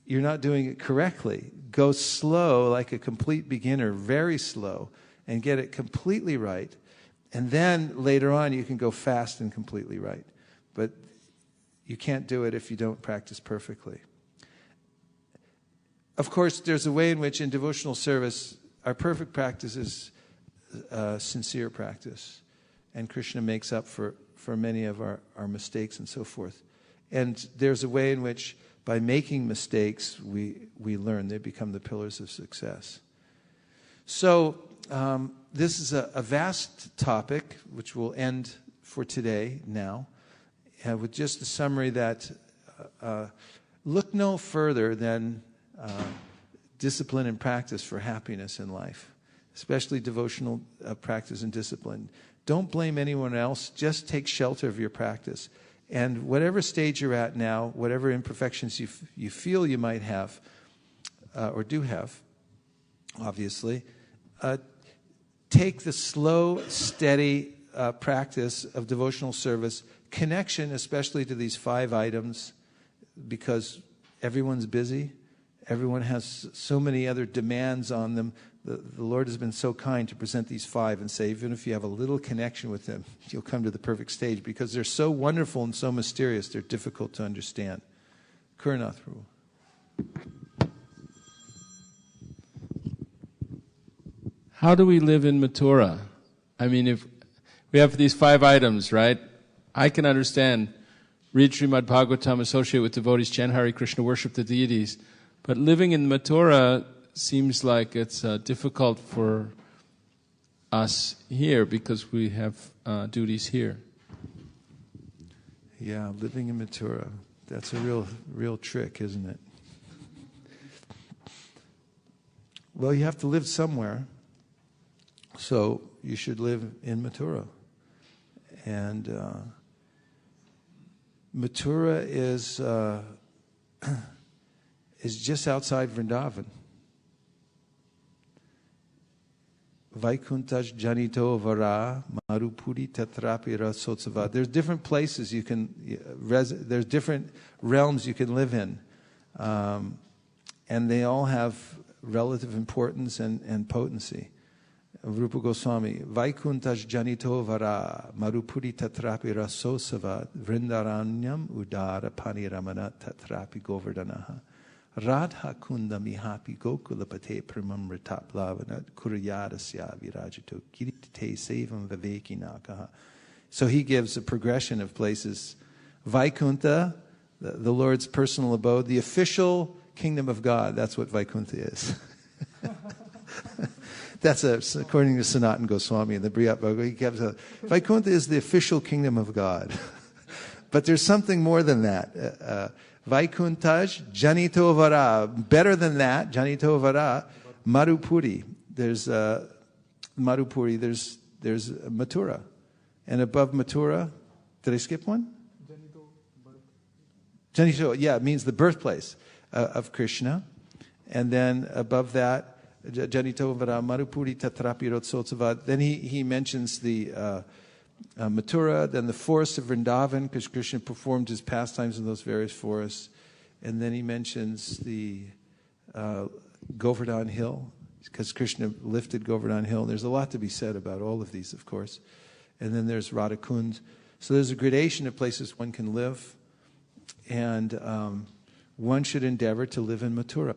you're not doing it correctly. Go slow like a complete beginner, very slow, and get it completely right. And then later on you can go fast and completely right. But you can't do it if you don't practice perfectly. Of course, there's a way in which in devotional service, our perfect practice is sincere practice. And Krishna makes up for many of our mistakes and so forth. And there's a way in which by making mistakes, we learn. They become the pillars of success. So this is a vast topic, which we'll end for today now, with just a summary that look no further than discipline and practice for happiness in life, especially devotional practice and discipline. Don't blame anyone else. Just take shelter of your practice. And whatever stage you're at now, whatever imperfections you feel you might have, or do have, obviously, take the slow, steady practice of devotional service, connection especially to these 5 items, because everyone's busy. Everyone has so many other demands on them. The Lord has been so kind to present these 5 and say, even if you have a little connection with them, you'll come to the perfect stage, because they're so wonderful and so mysterious, they're difficult to understand. Kuranath Prabhu. How do we live in Mathura? I mean, if we have these 5 items, right? I can understand, read Srimad Bhagavatam, associate with devotees, chant Hare Krishna, worship the deities. But living in Mathura seems like it's difficult for us here because we have duties here. Yeah, living in Mathura. That's a real trick, isn't it? Well, you have to live somewhere. So you should live in Mathura. And Mathura is just outside Vrindavan. Vaikuntaj Janito Vara Marupuri Tatrapi Rasotsava. There's different places you can, there's different realms you can live in. And they all have relative importance and potency. Rupa Goswami, Vaikuntaj janito vara, marupuri tatrapi rasosava, vrindaranyam udara paniramana tatrapi govardhanaha. Radha kunda mihapi gokulapate primamrita plavanat kurayadasya virajito kiritite sevam vivekinakaha. So he gives a progression of places. Vaikunta, the Lord's personal abode, the official kingdom of God. That's what Vaikuntha is. That's according to Sanatana Goswami in the Brihad Bhagavad. Vaikuntha is the official kingdom of God. But there's something more than that. Vaikuntaj janito vara. Better than that, janito vara, Marupuri. There's Marupuri, there's Mathura. And above Mathura, did I skip one? Janito, yeah, it means the birthplace of Krishna. And then above that, Janito vara Marupuri tatrapi rotsotsava. Then he mentions the Mathura, then the forests of Vrindavan, because Krishna performed his pastimes in those various forests. And then he mentions the Govardhan Hill, because Krishna lifted Govardhan Hill. There's a lot to be said about all of these, of course. And then there's Radhakund. So there's a gradation of places one can live. And one should endeavor to live in Mathura.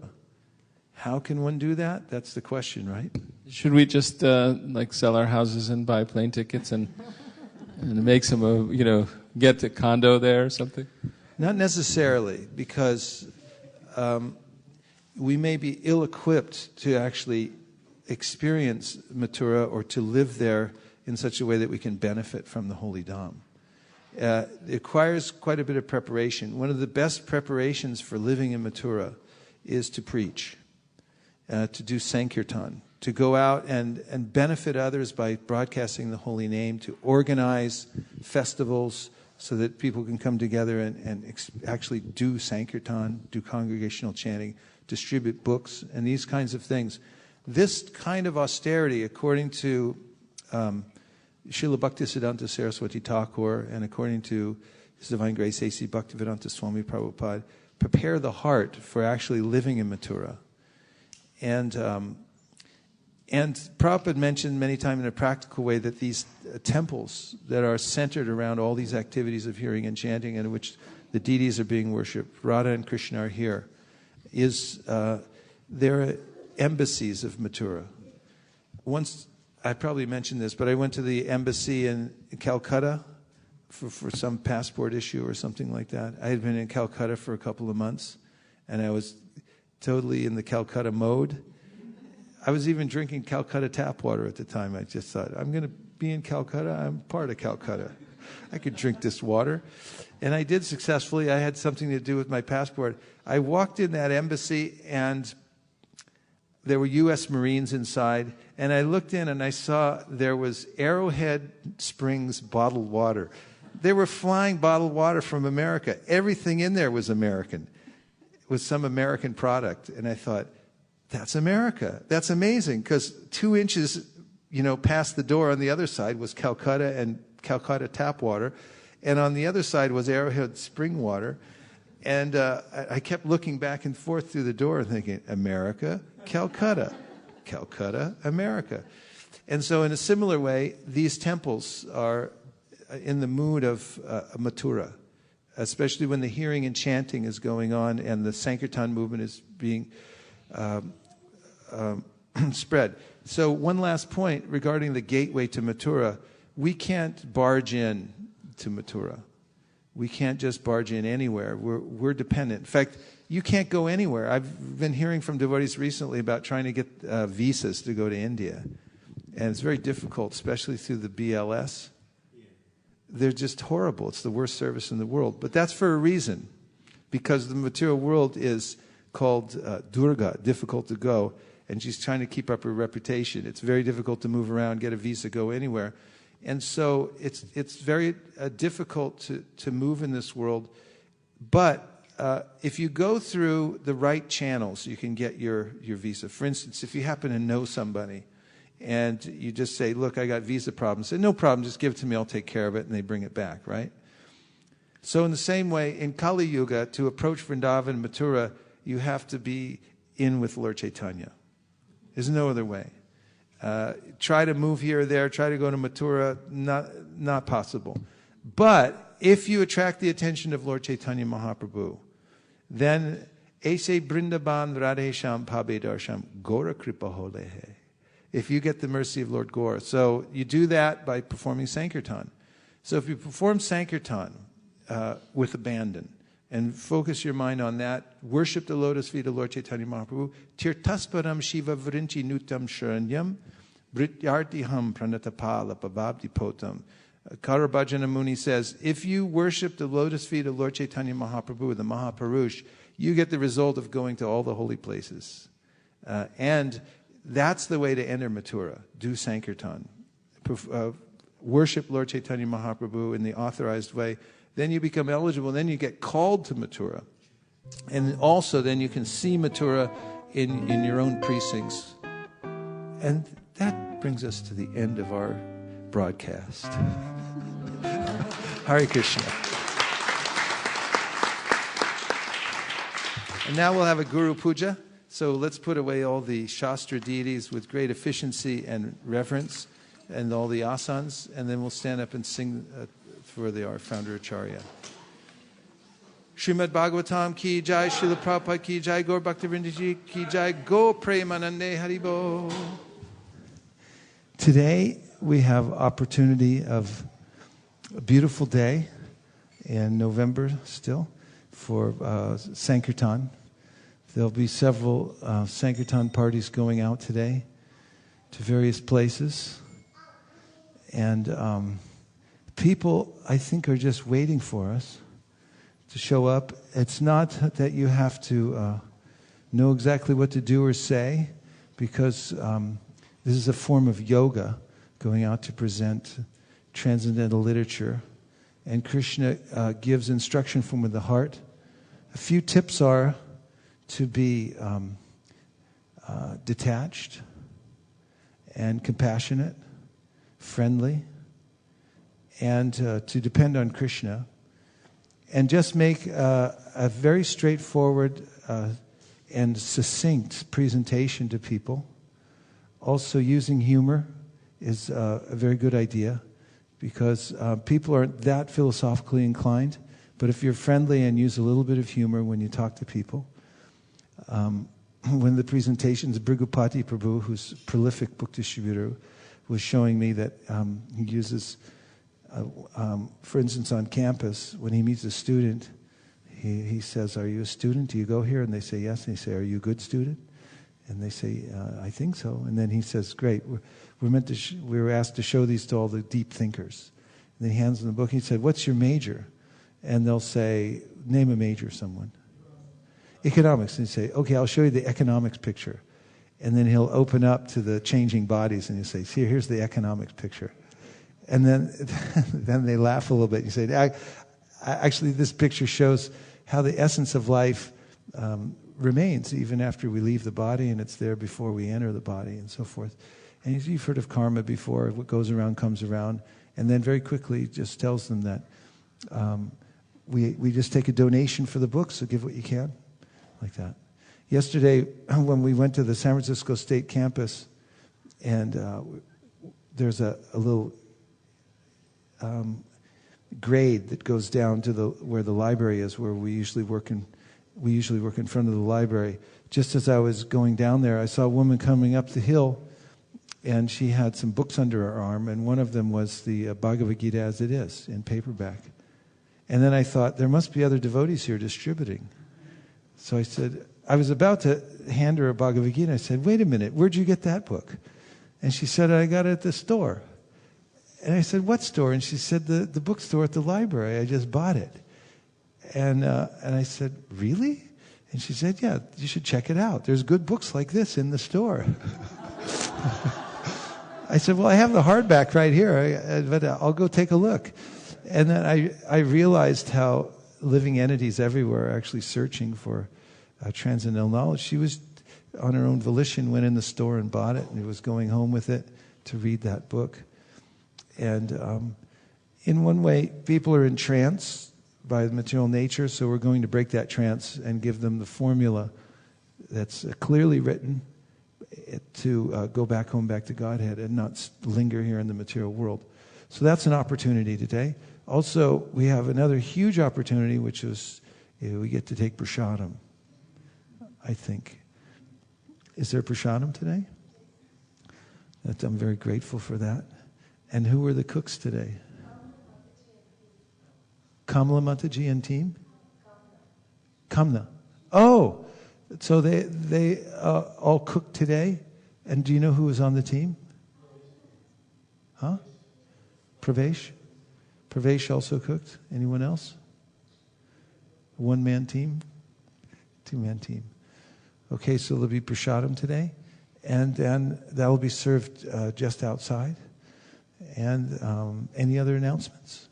How can one do that? That's the question, right? Should we just sell our houses and buy plane tickets and make some, get a condo there or something? Not necessarily, because we may be ill-equipped to actually experience Mathura or to live there in such a way that we can benefit from the holy Dham. It requires quite a bit of preparation. One of the best preparations for living in Mathura is to preach, to do Sankirtan, to go out and benefit others by broadcasting the holy name, to organize festivals so that people can come together and actually do Sankirtan, do congregational chanting, distribute books, and these kinds of things. This kind of austerity, according to Srila Bhaktisiddhanta Saraswati Thakur and according to His Divine Grace A.C. Bhaktivedanta Swami Prabhupada, prepare the heart for actually living in Mathura. And Prabhupada mentioned many times in a practical way that these temples that are centered around all these activities of hearing and chanting, in which the deities are being worshipped, Radha and Krishna are here, they're embassies of Mathura. Once, I probably mentioned this, but I went to the embassy in Calcutta for some passport issue or something like that. I had been in Calcutta for a couple of months, and I was totally in the Calcutta mode. I was even drinking Calcutta tap water at the time. I just thought, I'm going to be in Calcutta. I'm part of Calcutta. I could drink this water. And I did successfully. I had something to do with my passport. I walked in that embassy, and there were U.S. Marines inside. And I looked in, and I saw there was Arrowhead Springs bottled water. They were flying bottled water from America. Everything in there was American. It was some American product. And I thought, that's America. That's amazing, because 2 inches, past the door on the other side was Calcutta and Calcutta tap water, and on the other side was Arrowhead spring water. And I kept looking back and forth through the door, thinking, America, Calcutta, Calcutta, America. And so, in a similar way, these temples are in the mood of Mathura, especially when the hearing and chanting is going on and the Sankirtan movement is being spread. So one last point regarding the gateway to Mathura. We can't barge in to Mathura. We can't just barge in anywhere. We're dependent. In fact, you can't go anywhere. I've been hearing from devotees recently about trying to get visas to go to India. And it's very difficult, especially through the BLS. They're just horrible. It's the worst service in the world. But that's for a reason. Because the material world is called Durga, difficult to go, and she's trying to keep up her reputation. It's very difficult to move around, get a visa, go anywhere. And so it's very difficult to move in this world. But if you go through the right channels, you can get your visa. For instance, if you happen to know somebody, and you just say, look, I got visa problems. Say, no problem, just give it to me, I'll take care of it, and they bring it back, right? So in the same way, in Kali Yuga, to approach Vrindavan and Mathura, you have to be in with Lord Chaitanya. There's no other way. Try to move here or there, try to go to Mathura, not possible. But if you attract the attention of Lord Chaitanya Mahaprabhu, then Aise Brindaban Radhesham Pabe Darsham Gora Kripa Holehe. If you get the mercy of Lord Gaur. So you do that by performing Sankirtan. So if you perform Sankirtan with abandon and focus your mind on that, worship the lotus feet of Lord Chaitanya Mahaprabhu, Tirtasparam Shiva Vrinchi Nutam Sharanyam, Brityartiham Pranatapala Pavabdi Potam. Karabhajana Muni says, if you worship the lotus feet of Lord Chaitanya Mahaprabhu, the Mahapurush, you get the result of going to all the holy places. And that's the way to enter Mathura. Do Sankirtan. Worship Lord Chaitanya Mahaprabhu in the authorized way. Then you become eligible. Then you get called to Mathura. And also then you can see Mathura in your own precincts. And that brings us to the end of our broadcast. Hare Krishna. And now we'll have a Guru Puja. So let's put away all the Shastra deities with great efficiency and reverence and all the asanas, and then we'll stand up and sing for our founder Acharya. Srimad Bhagavatam ki jai, Srila Prabhupada ki jai, Gaur Bhaktivinoda ji ki jai, Go Premanande Haribo. Today we have opportunity of a beautiful day in November still for Sankirtan. There'll be several Sankirtan parties going out today to various places. And people, I think, are just waiting for us to show up. It's not that you have to know exactly what to do or say, because this is a form of yoga, going out to present transcendental literature. And Krishna gives instruction from the heart. A few tips are to be detached and compassionate, friendly, and to depend on Krishna, and just make a very straightforward and succinct presentation to people. Also, using humor is a very good idea, because people aren't that philosophically inclined, but if you're friendly and use a little bit of humor when you talk to people. One of the presentations, Brigupati Prabhu, who's a prolific book distributor, was showing me that he uses, for instance, on campus, when he meets a student, he says, "Are you a student? Do you go here?" And they say, "Yes." And he says, "Are you a good student?" And they say, "I think so." And then he says, "Great, we were asked to show these to all the deep thinkers." And then he hands them the book. He said, "What's your major?" And they'll say, "Name a major, someone." Economics. And you say, "Okay, I'll show you the economics picture." And then he'll open up to the changing bodies and he'll say, "See, here's the economics picture." And then they laugh a little bit. You say, "Actually, this picture shows how the essence of life remains even after we leave the body, and it's there before we enter the body," and so forth. And you've heard of karma before. What goes around comes around. And then very quickly just tells them that we just take a donation for the book, so give what you can. Like that. Yesterday, when we went to the San Francisco State campus, and there's a little grade that goes down to where the library is, where we usually work in front of the library. Just as I was going down there, I saw a woman coming up the hill, and she had some books under her arm, and one of them was the Bhagavad Gita as it is, in paperback. And then I thought, there must be other devotees here distributing. So I said, I was about to hand her a Bhagavad Gita. I said, "Wait a minute, where'd you get that book?" And she said, "I got it at the store." And I said, "What store?" And she said, the bookstore at the library. I just bought it. And I said, "Really?" And she said, "Yeah, you should check it out. There's good books like this in the store." I said, "Well, I have the hardback right here, but I'll go take a look." And then I realized how living entities everywhere are actually searching for transcendental knowledge. She was, on her own volition, went in the store and bought it, and was going home with it to read that book. And in one way, people are entranced by the material nature, so we're going to break that trance and give them the formula that's clearly written to go back home, back to Godhead, and not linger here in the material world. So that's an opportunity today. Also, we have another huge opportunity, which is we get to take prasadam, I think. Is there prasadam today? I'm very grateful for that. And who were the cooks today? Kamala Mataji and team? Kamna. Oh, so they all cooked today? And do you know who was on the team? Huh? Pravesh? Pravesh also cooked? Anyone else? One-man team? Two-man team. Okay, so there'll be prasadam today. And then that will be served just outside. And any other announcements?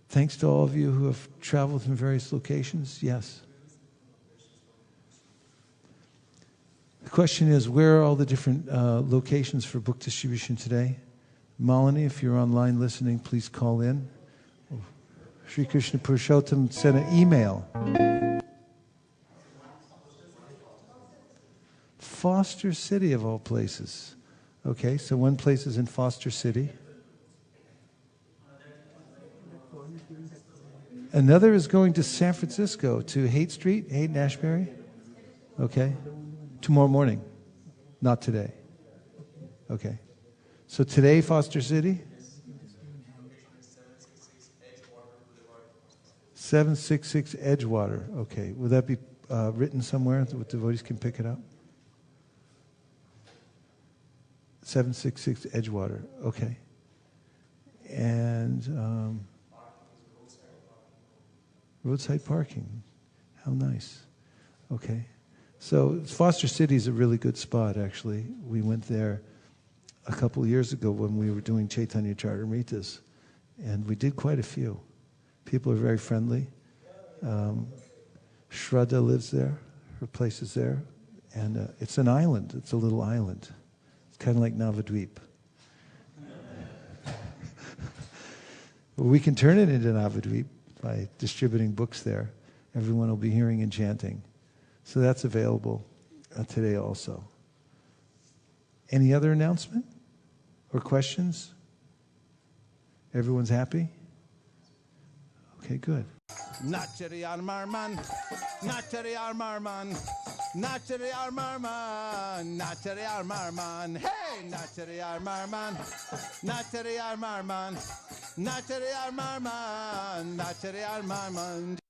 Thanks to all of you who have traveled from various locations. Yes. The question is, where are all the different locations for book distribution today? Malini, if you're online listening, please call in. Sri Krishna Purushottam sent an email. Foster City, of all places. Okay, so one place is in Foster City. Another is going to San Francisco, to Haight Street, Haight and Ashbury. Okay. Tomorrow morning. Not today. Okay. So today, Foster City? 766 Edgewater. Okay. Will that be written somewhere so devotees can pick it up? 766 Edgewater. Okay. And roadside parking. How nice. Okay. So Foster City is a really good spot, actually. We went there a couple of years ago when we were doing Chaitanya Charitamritas, and we did quite a few. People are very friendly. Shraddha lives there. Her place is there. And it's an island. It's a little island. It's kind of like Navadvip. We can turn it into Navadvip by distributing books there. Everyone will be hearing and chanting. So that's available today also. Any other announcement or questions? Everyone's happy? Okay, good. Nachari Armarman, Nachari Armarman, Nachari Armarman, Nachari Armarman, hey, Nachari Armarman, Nachari Armarman, Nachari Armarman, Nachari Armarman.